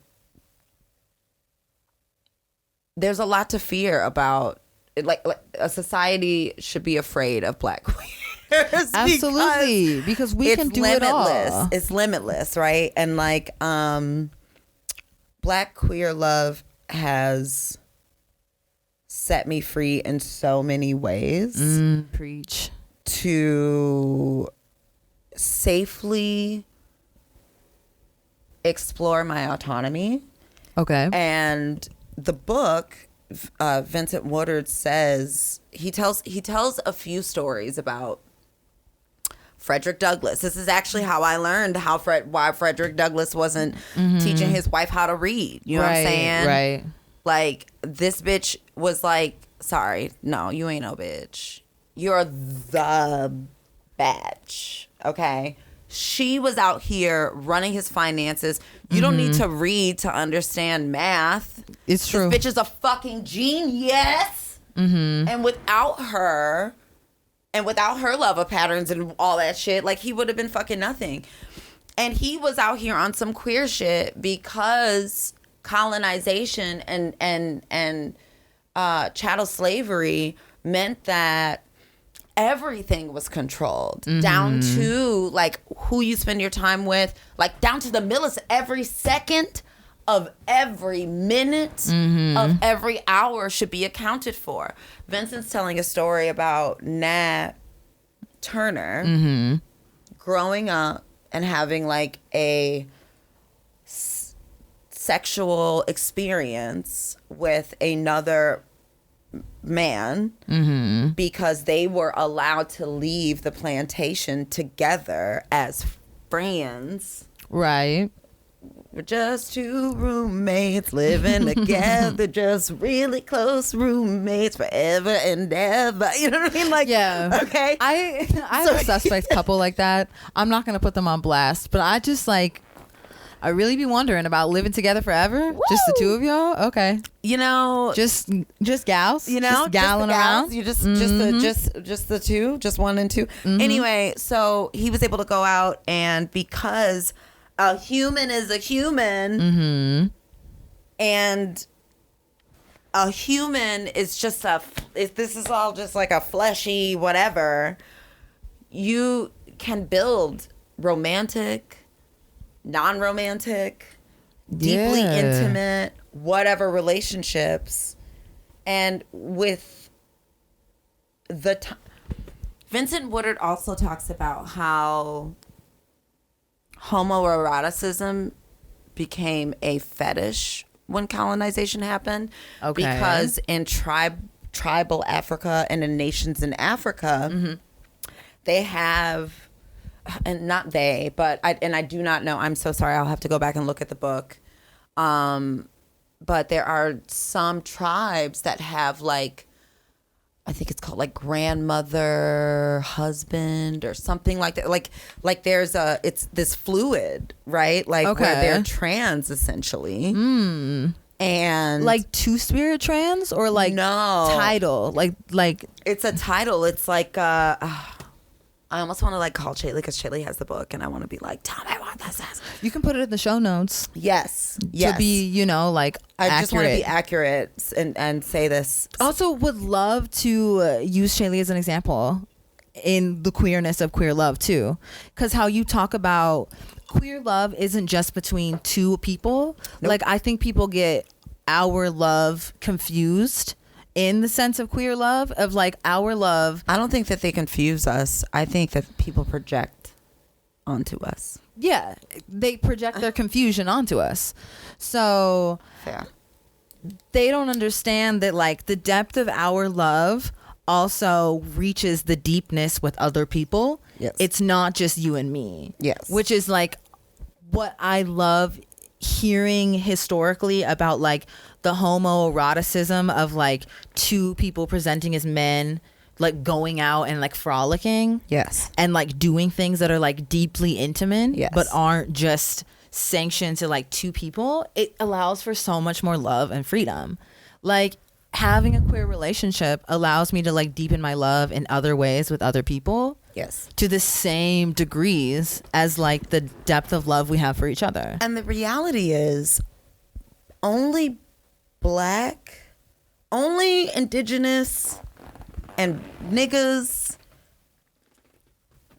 a lot to fear about. Like a society should be afraid of Black queers. Absolutely, because we can do it all. It's limitless, right? And like Black queer love has set me free in so many ways. Preach. To safely explore my autonomy. Okay. And the book, Vincent Woodard says, he tells a few stories about Frederick Douglass. This is actually how I learned why Frederick Douglass wasn't teaching his wife how to read. You know what I'm saying? Right. Like, this bitch was like, sorry, no, you ain't no bitch. You're the bitch. Okay? She was out here running his finances. You don't need to read to understand math. It's true. This bitch is a fucking genius. And without her love of patterns and all that shit, like, he would have been fucking nothing. And he was out here on some queer shit because colonization and chattel slavery meant that everything was controlled, down to like who you spend your time with, like down to the millisecond, every second of every minute of every hour should be accounted for. Vincent's telling a story about Nat Turner growing up and having like a sexual experience with another man because they were allowed to leave the plantation together as friends. Right. We're just two roommates living together, just really close roommates forever and ever. You know what I mean? Like, Yeah. Okay. I have a suspect couple like that. I'm not gonna put them on blast, but I just like, I really be wondering about living together forever. Woo! Just the two of y'all. Okay. You know, Just gals. you know, just galling the gals. around. You just the two, just one and two. Anyway, so he was able to go out, and because a human is a human, and a human is just this is all just like a fleshy whatever. You can build romantic, non-romantic, deeply Yeah. intimate, whatever relationships, and with the Vincent Woodard also talks about how homoeroticism became a fetish when colonization happened. Okay. Because in tribal Africa and in nations in Africa, they have, and not they, but I do not know. I'm so sorry. I'll have to go back and look at the book. But there are some tribes that have like, I think it's called like grandmother husband or something like that. Like there's it's this fluid, right? Like where Okay. they're trans essentially. And Like two-spirit trans or like No. title? Like it's a title. It's like I almost want to like call Shaylee because Shaylee has the book, and I want to be like, tell me what this is. you can put it in the show notes Yes. to be, you know, like I just want to be accurate. accurate and say this. Also, would love to use Shaylee as an example in the queerness of queer love too, because how you talk about queer love isn't just between two people. Nope. Like I think people get our love confused in the sense of queer love of like our love. I don't think that they confuse us. I think that people project onto us. Yeah, they project their confusion onto us. So Fair. they don't understand that like the depth of our love also reaches the deepness with other people. Yes. It's not just you and me. Yes. Which is like what I love hearing historically about like the homoeroticism of like two people presenting as men like going out and like frolicking. Yes. And like doing things that are like deeply intimate. Yes. But aren't just sanctioned to like two people. It allows for so much more love and freedom. Like having a queer relationship allows me to like deepen my love in other ways with other people. Yes. To the same degrees as like the depth of love we have for each other. And the reality is only black, only indigenous and niggas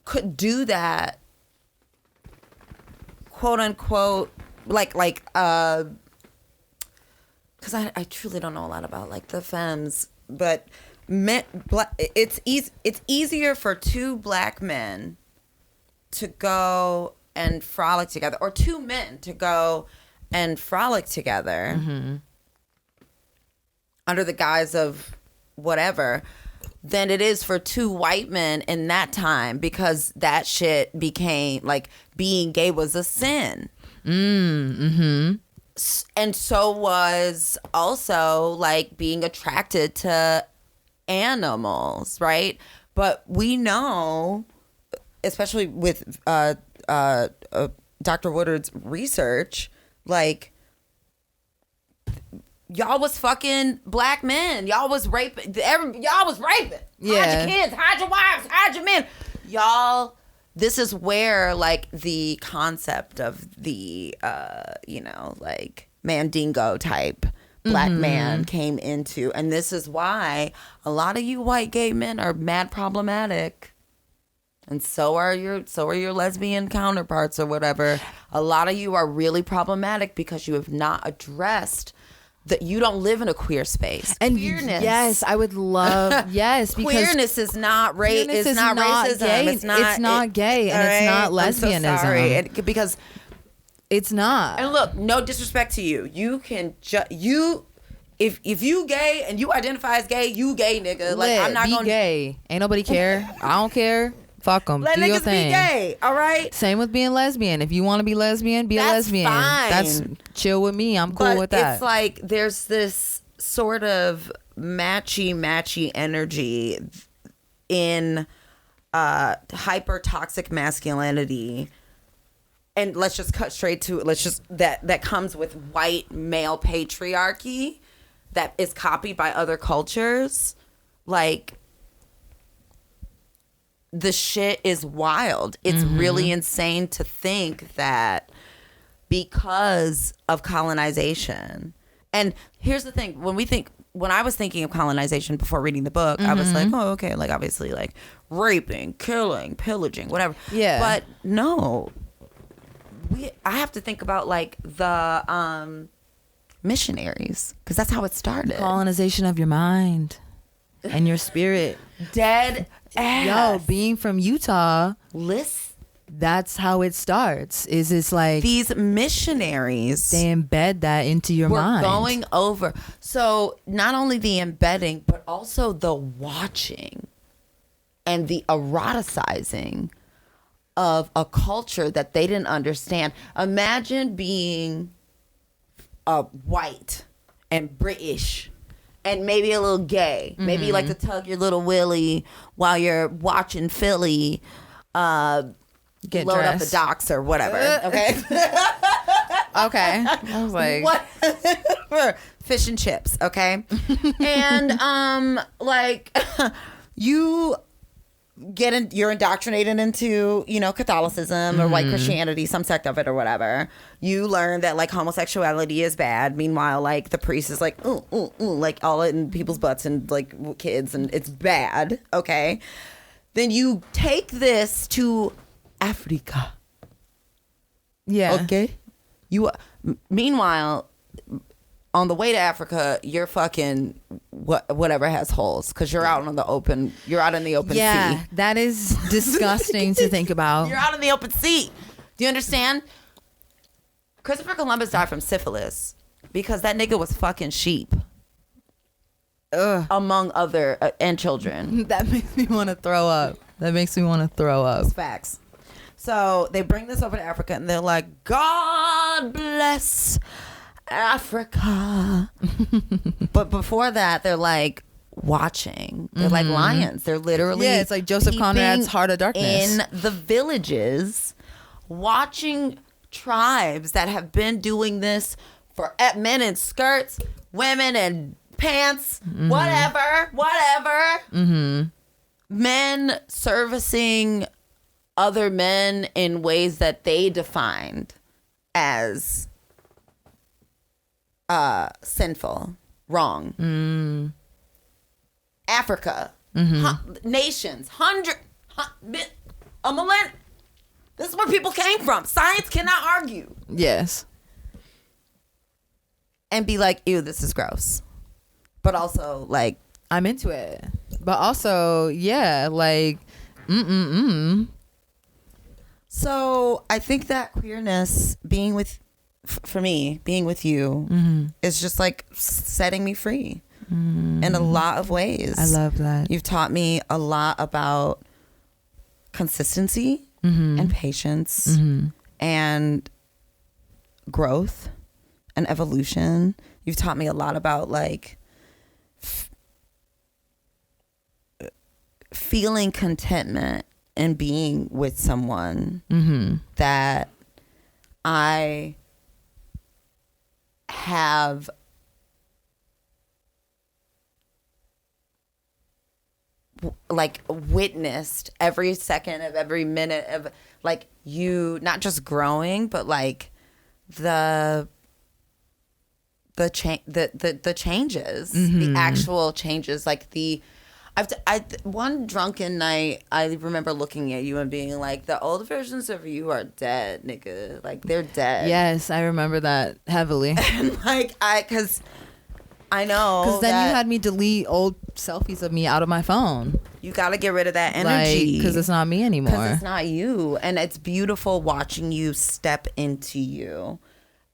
could do that, quote unquote, like because I truly don't know a lot about like the femmes, but it's easier for two black men to go and frolic together, or two men to go and frolic together under the guise of whatever, than it is for two white men in that time, because that shit became like being gay was a sin. And so was also like being attracted to animals, right? But we know, especially with Dr. Woodard's research, like y'all was fucking black men. Y'all was raping. Y'all was raping. Yeah. Hide your kids. Hide your wives. Hide your men. Y'all. This is where like the concept of the like Mandingo type black man came into, and this is why a lot of you white gay men are mad problematic. And so are your lesbian counterparts or whatever. A lot of you are really problematic because you have not addressed that you don't live in a queer space. And queerness, yes, I would love because queerness is not queerness it's not racism. gay. It's not gay, and it's not lesbianism. I'm so sorry. Because it's not. and look, no disrespect to you. You can if you gay and you identify as gay, you gay, nigga. Like I'm not be gonna gay. Ain't nobody care. I don't care. Fuck them. let Do your niggas thing. be gay. All right. Same with being lesbian. If you want to be lesbian, be a That's lesbian. fine. That's chill with me. I'm cool But with that. it's like there's this sort of matchy energy in hyper toxic masculinity, and let's just cut straight to it. Let's just that comes with white male patriarchy that is copied by other cultures. Like, the shit is wild. It's really insane to think that because of colonization. And here's the thing, when I was thinking of colonization before reading the book, I was like, oh, okay, like obviously like raping, killing, pillaging, whatever. Yeah. But no, I have to think about like the missionaries, because that's how it started. Colonization of your mind and your spirit. Dead ass. Yo, being from Utah, Listen, that's how it starts. It's like these missionaries, they embed that into your we're mind. going over. So not only the embedding, but also the watching and the eroticizing of a culture that they didn't understand. Imagine being white and British and maybe a little gay. Maybe you like to tug your little willy while you're watching Philly Get load up the dressed. docks or whatever. Okay. Okay. I was like, What? Fish and chips, okay? And like you're indoctrinated into, Catholicism or white Christianity, some sect of it or whatever. You learn that like homosexuality is bad. Meanwhile, like the priest is like, like all in people's butts and like kids, and it's bad, okay? Then you take this to Africa. yeah. Okay. Meanwhile, on the way to Africa, you're fucking whatever has holes, because you're out on the open. You're out in the open Yeah, sea. that is disgusting to think about. You're out in the open sea. Do you understand? Christopher Columbus died from syphilis because that nigga was fucking sheep, among other and children. That makes me want to throw up. It's facts. So they bring this over to Africa and they're like, God bless Africa. But before that, they're like watching. They're like lions. They're literally it's like Joseph Conrad's peeping Heart of Darkness. in the villages, watching tribes that have been doing this for men in skirts, women in pants, whatever. Men servicing other men in ways that they defined as sinful, wrong. Africa, nations, a millennium. This is where people came from. Science cannot argue Yes. and be like, ew, this is gross. But also like, I'm into it. But also, yeah, like, So I think that queerness, for me, being with you is just like setting me free in a lot of ways. I love that. You've taught me a lot about consistency and patience and growth and evolution. You've taught me a lot about like feeling contentment and being with someone that I have like witnessed every second of every minute of like you not just growing, but like the changes, the actual changes, like one drunken night, I remember looking at you and being like, the old versions of you are dead, nigga. Like, they're dead. Yes, I remember that heavily. And like, because I know. Because then you had me delete old selfies of me out of my phone. You got to get rid of that energy. Because it's not me anymore. Because it's not you. And it's beautiful watching you step into you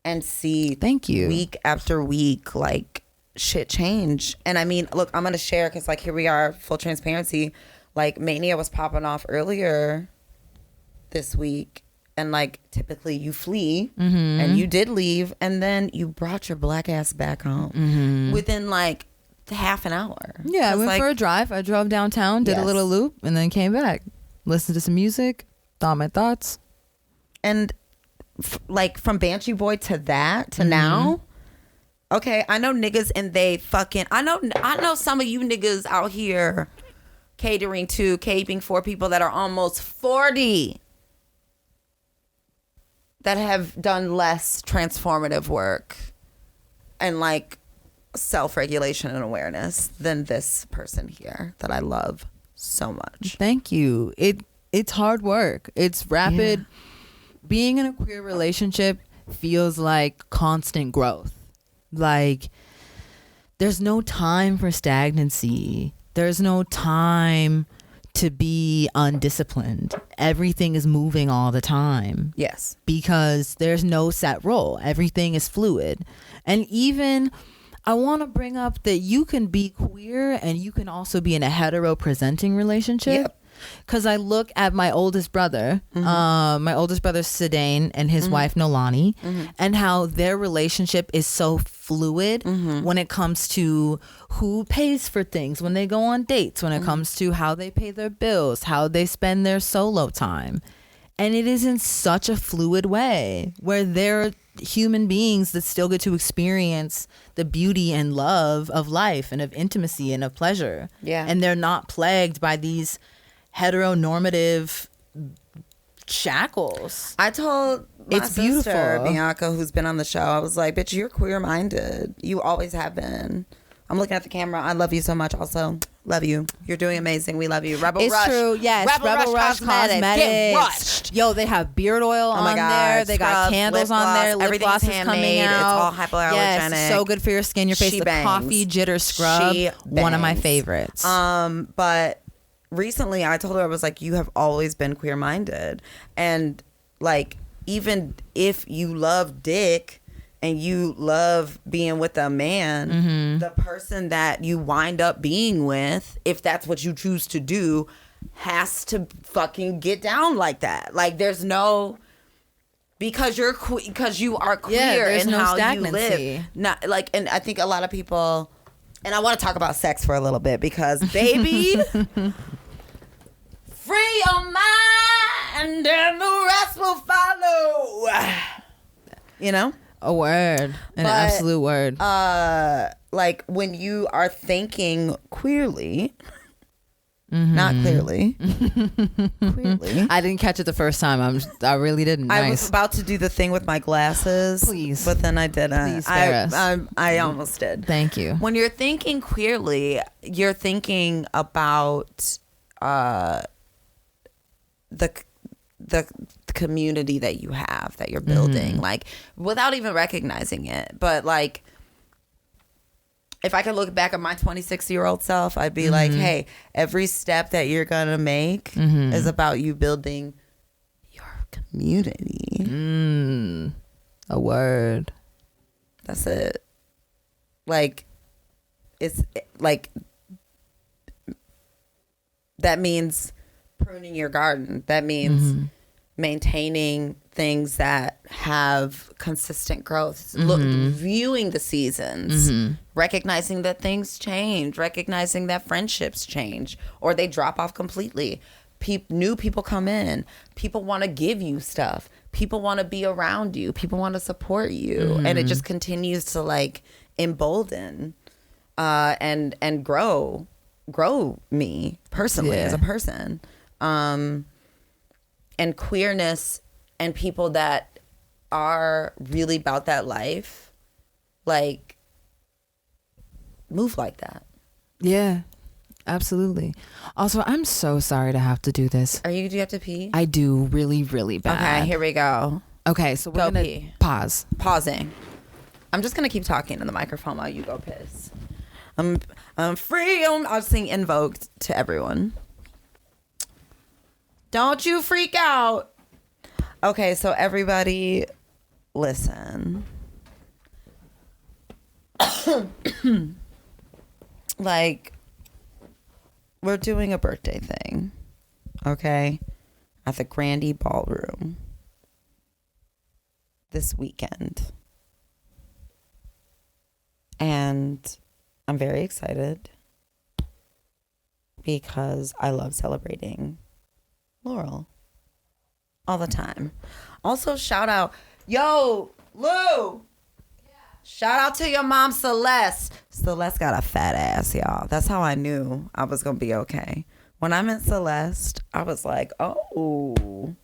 and see. Thank you. Week after week, like, shit change. And I mean, look, I'm gonna share because like here we are, full transparency, like Mania was popping off earlier this week, and like typically you flee and you did leave, and then you brought your black ass back home within like half an hour. Yeah, I went for a drive. I drove downtown, did a little loop, and then came back, listened to some music, thought my thoughts. And like from Banshee Boy to that to now. Okay, I know niggas and they fucking. I know some of you niggas out here caping for people that are almost 40 that have done less transformative work and like self-regulation and awareness than this person here that I love so much. Thank you. It's hard work. It's rapid. Yeah. Being in a queer relationship feels like constant growth. Like there's no time for stagnancy. There's no time to be undisciplined. Everything is moving all the time. Yes. Because there's no set role. Everything is fluid. And even I want to bring up that you can be queer and you can also be in a hetero presenting relationship. Yep. Because I look at my oldest brother, my oldest brother Sedain and his wife Nolani, and how their relationship is so fluid when it comes to who pays for things, when they go on dates, when it comes to how they pay their bills, how they spend their solo time. And it is in such a fluid way where they're human beings that still get to experience the beauty and love of life and of intimacy and of pleasure. Yeah. And they're not plagued by these heteronormative shackles. I told my sister, Bianca, who's been on the show, I was like, bitch, you're queer-minded. You always have been. I'm looking at the camera. I love you so much also. Love you. You're doing amazing. We love you. Rebel it's Rush. It's true. Yes. Rebel Rush Cosmetics. Get rushed. Yo, they have beard oil on there. They got candles on there. Lip gloss is coming out. It's all hypoallergenic. Yes, so good for your skin, your face. The coffee jitter scrub. One of my favorites. But recently I told her, I was like, you have always been queer-minded. And like, even if you love dick and you love being with a man, the person that you wind up being with, if that's what you choose to do, has to fucking get down like that. Like there's no, because you are queer in no how stagnancy. You live. Not like, and I think a lot of people, and I want to talk about sex for a little bit because baby, free your mind and the rest will follow. You know? A word. An absolute word. Like when you are thinking queerly, not clearly. Queerly. I didn't catch it the first time. I really didn't. I was about to do the thing with my glasses. Please. But then I didn't. Please spare us. I almost did. Thank you. When you're thinking queerly, you're thinking about the community that you have, that you're building, like without even recognizing it. But like, if I could look back at my 26-year-old self, I'd be like, hey, every step that you're gonna make is about you building your community. A word. That's it. Like, it's like, that means pruning your garden. That means maintaining things that have consistent growth, viewing the seasons, recognizing that things change, recognizing that friendships change or they drop off completely. New people come in. People want to give you stuff. People want to be around you. People want to support you. And it just continues to like embolden and grow me personally as a person. And queerness and people that are really about that life, like, move like that. Yeah, absolutely. Also, I'm so sorry to have to do this. Do you have to pee? I do really, really bad. Okay, here we go. Okay, so we're going to pause. Pausing. I'm just going to keep talking in the microphone while you go piss. I'm free. I'll sing Invoke to everyone. Don't you freak out. Okay, so everybody, listen. Like, we're doing a birthday thing, okay, at the Grandy Ballroom this weekend. And I'm very excited because I love celebrating Laurel all the time. Also, shout out. Yo, Lou. Shout out to your mom, Celeste. Celeste got a fat ass, y'all. That's how I knew I was going to be okay. When I met Celeste, I was like, oh,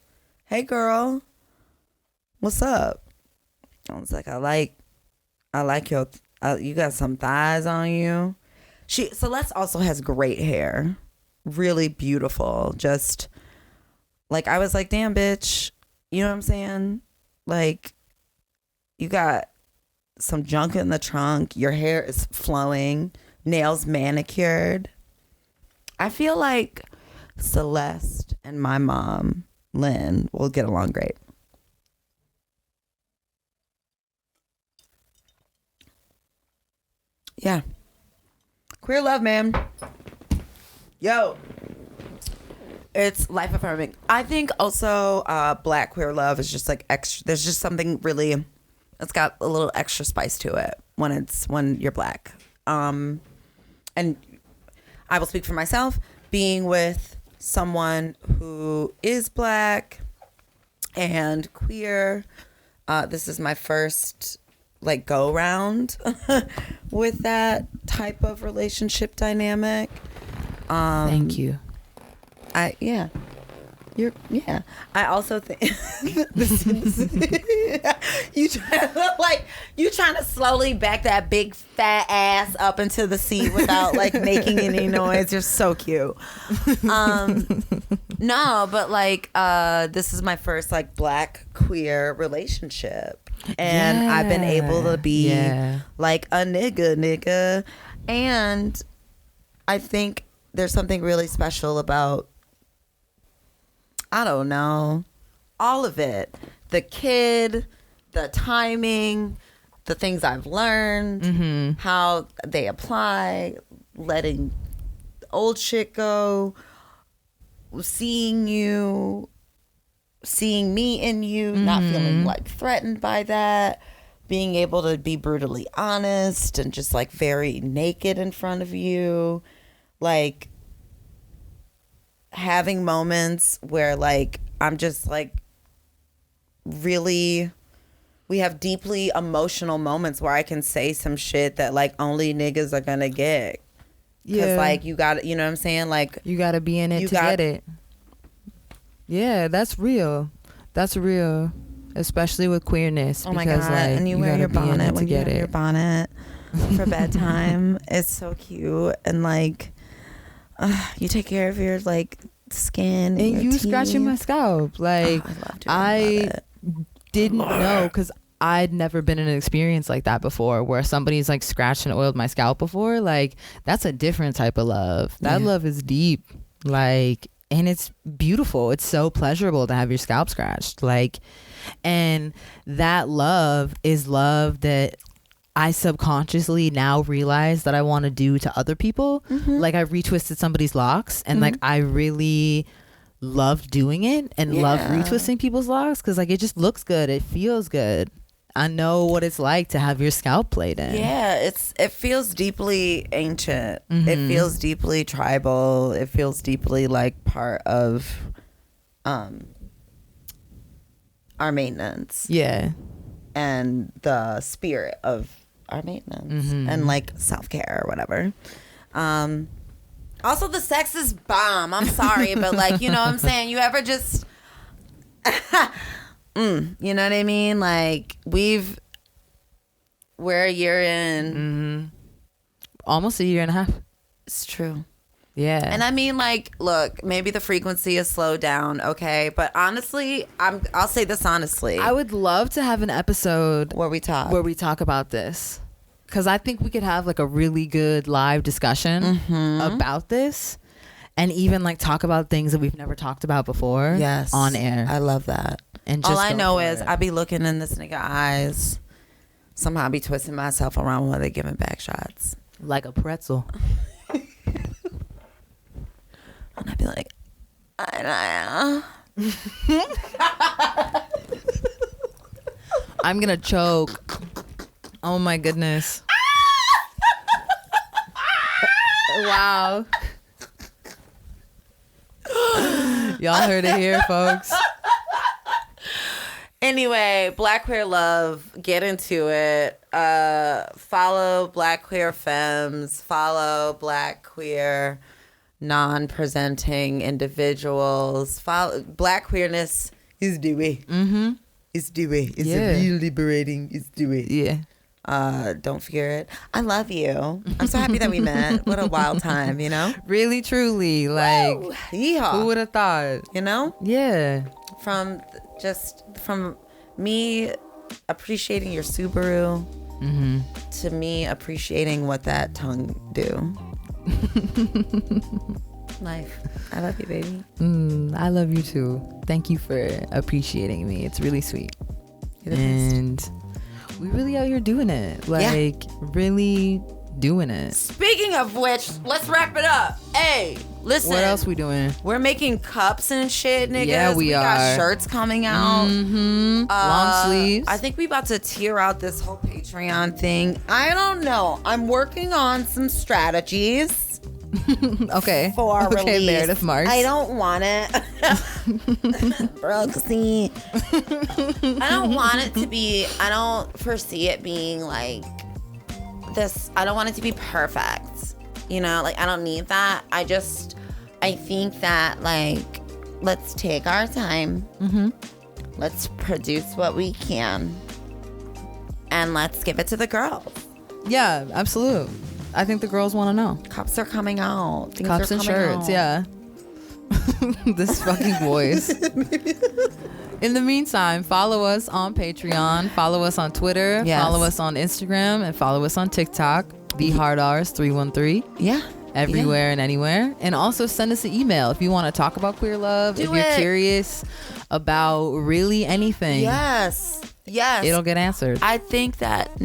hey, girl. What's up? I was like, I like your, you got some thighs on you. Celeste also has great hair. Really beautiful. Just, like, I was like, damn, bitch. You know what I'm saying? Like, you got some junk in the trunk. Your hair is flowing. Nails manicured. I feel like Celeste and my mom, Lynn, will get along great. Yeah. Queer love, man. Yo. It's life affirming. I think also Black queer love is just like extra. There's just something really, it's got a little extra spice to it when you're Black. And I will speak for myself, being with someone who is Black and queer. This is my first like go round with that type of relationship dynamic. Thank you. I also think you trying to slowly back that big fat ass up into the seat without like making any noise. You're so cute. No, but like this is my first like Black queer relationship, and I've been able to be like a nigga, and I think there's something really special about, I don't know, all of it. The kid, the timing, the things I've learned, how they apply, letting old shit go, seeing you, seeing me in you, not feeling like threatened by that, being able to be brutally honest and just like very naked in front of you. Like having moments where like I'm just like really, we have deeply emotional moments where I can say some shit that like only niggas are gonna get. Because like you got, you know what I'm saying? Like you got to be in it to get it. Yeah, that's real. That's real, especially with queerness. Oh my God! Like, and you wear your bonnet when you wear your bonnet for bedtime. It's so cute, and like you take care of your like skin and you scratching my scalp. Like I didn't know, because I'd never been in an experience like that before, where somebody's like scratched and oiled my scalp before. Like that's a different type of love. That love is deep. Like, and it's beautiful. It's so pleasurable to have your scalp scratched. Like, and that love is love that I subconsciously now realize that I want to do to other people. Like I retwisted somebody's locks, and like I really love doing it and love retwisting people's locks, because like it just looks good. It feels good. I know what it's like to have your scalp played in. Yeah, it feels deeply ancient. It feels deeply tribal. It feels deeply like part of our maintenance. Yeah. And the spirit of our maintenance and like self-care or whatever. Also the sex is bomb. I'm sorry, but like, you know what I'm saying? You ever just you know what I mean? Like we're a year in. Almost a year and a half. It's true. Yeah. And I mean, like, look, maybe the frequency is slowed down, okay? But honestly, I'll say this honestly. I would love to have an episode where we talk about this. Because I think we could have like a really good live discussion about this, and even like talk about things that we've never talked about before. Yes. On air. I love that. And just all I know is I be looking in this nigga eyes. Somehow I be twisting myself around while they giving back shots. Like a pretzel. And I'd be like, I'm gonna choke. Oh my goodness. Wow. Y'all heard it here, folks. Anyway, Black Queer Love, get into it. Follow Black Queer Femmes. Follow Black Queer non-presenting individuals. Follow Black queerness is dewy. Mm-hmm. It's dewy. It's real liberating. It's dewy. Yeah. Don't fear it. I love you. I'm so happy that we met. What a wild time, you know? Really, truly, like, Woo! Yeehaw. who would have thought? You know? Yeah. From me appreciating your Subaru to me appreciating what that tongue do. Life. I love you, baby. I love you too. Thank you for appreciating me. It's really sweet. You're the best. And we really out here doing it. Like, really doing it. Speaking of which, let's wrap it up. Hey, listen. What else we doing? We're making cups and shit, niggas. Yeah, we are. Got shirts coming out. Long sleeves. I think we about to tear out this whole Patreon thing. I don't know. I'm working on some strategies. Okay. For release. Meredith Marks. I don't want it. Brooksy. I don't want it to be, I don't foresee it being like this. I don't want it to be perfect. You know, like I don't need that. I think that like, let's take our time. Let's produce what we can. And let's give it to the girls. Yeah, absolutely. I think the girls want to know. Cups are coming out. Things Cups are and coming shirts, out. yeah. This fucking voice. In the meantime, follow us on Patreon, follow us on Twitter, Yes. follow us on Instagram, and follow us on TikTok, TheHardRs313. Yeah. Everywhere and anywhere. And also send us an email if you want to talk about queer love, if you're curious about really anything. Yes. It'll get answered. I think that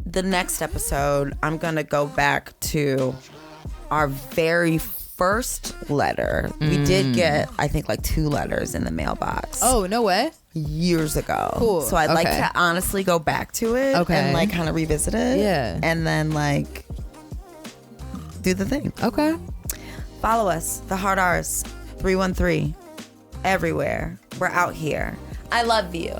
the next episode, I'm going to go back to our very first letter. We did get, I think, like 2 letters in the mailbox. Oh, no way. Years ago. Cool. So I'd like Okay. to honestly go back to it and like kind of revisit it. Yeah. And then like do the thing. Okay. Follow us, the Hard R's 313, everywhere. We're out here. I love you.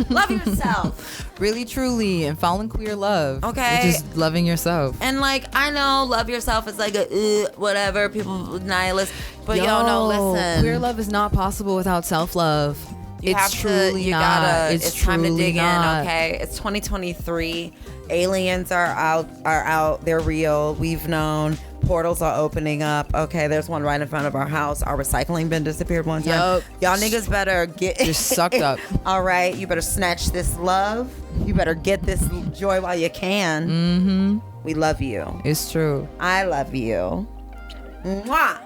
Love yourself. Really, truly, and following queer love. Okay. Just loving yourself. And like, I know love yourself is like a whatever, people nihilist, but yo, no, listen. Queer love is not possible without self-love. You It's have to, truly you not. gotta, It's it's time to truly dig not. in, okay? It's 2023. Aliens are out, they're real. We've known. Portals are opening up. Okay, there's one right in front of our house. Our recycling bin disappeared one time. Yup. Y'all niggas better get Just sucked up. All right, you better snatch this love. You better get this joy while you can. Mm-hmm. We love you. It's true. I love you. Mwah.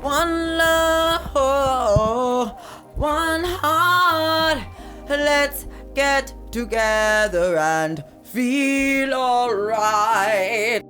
One love, one heart. Let's get together and feel alright.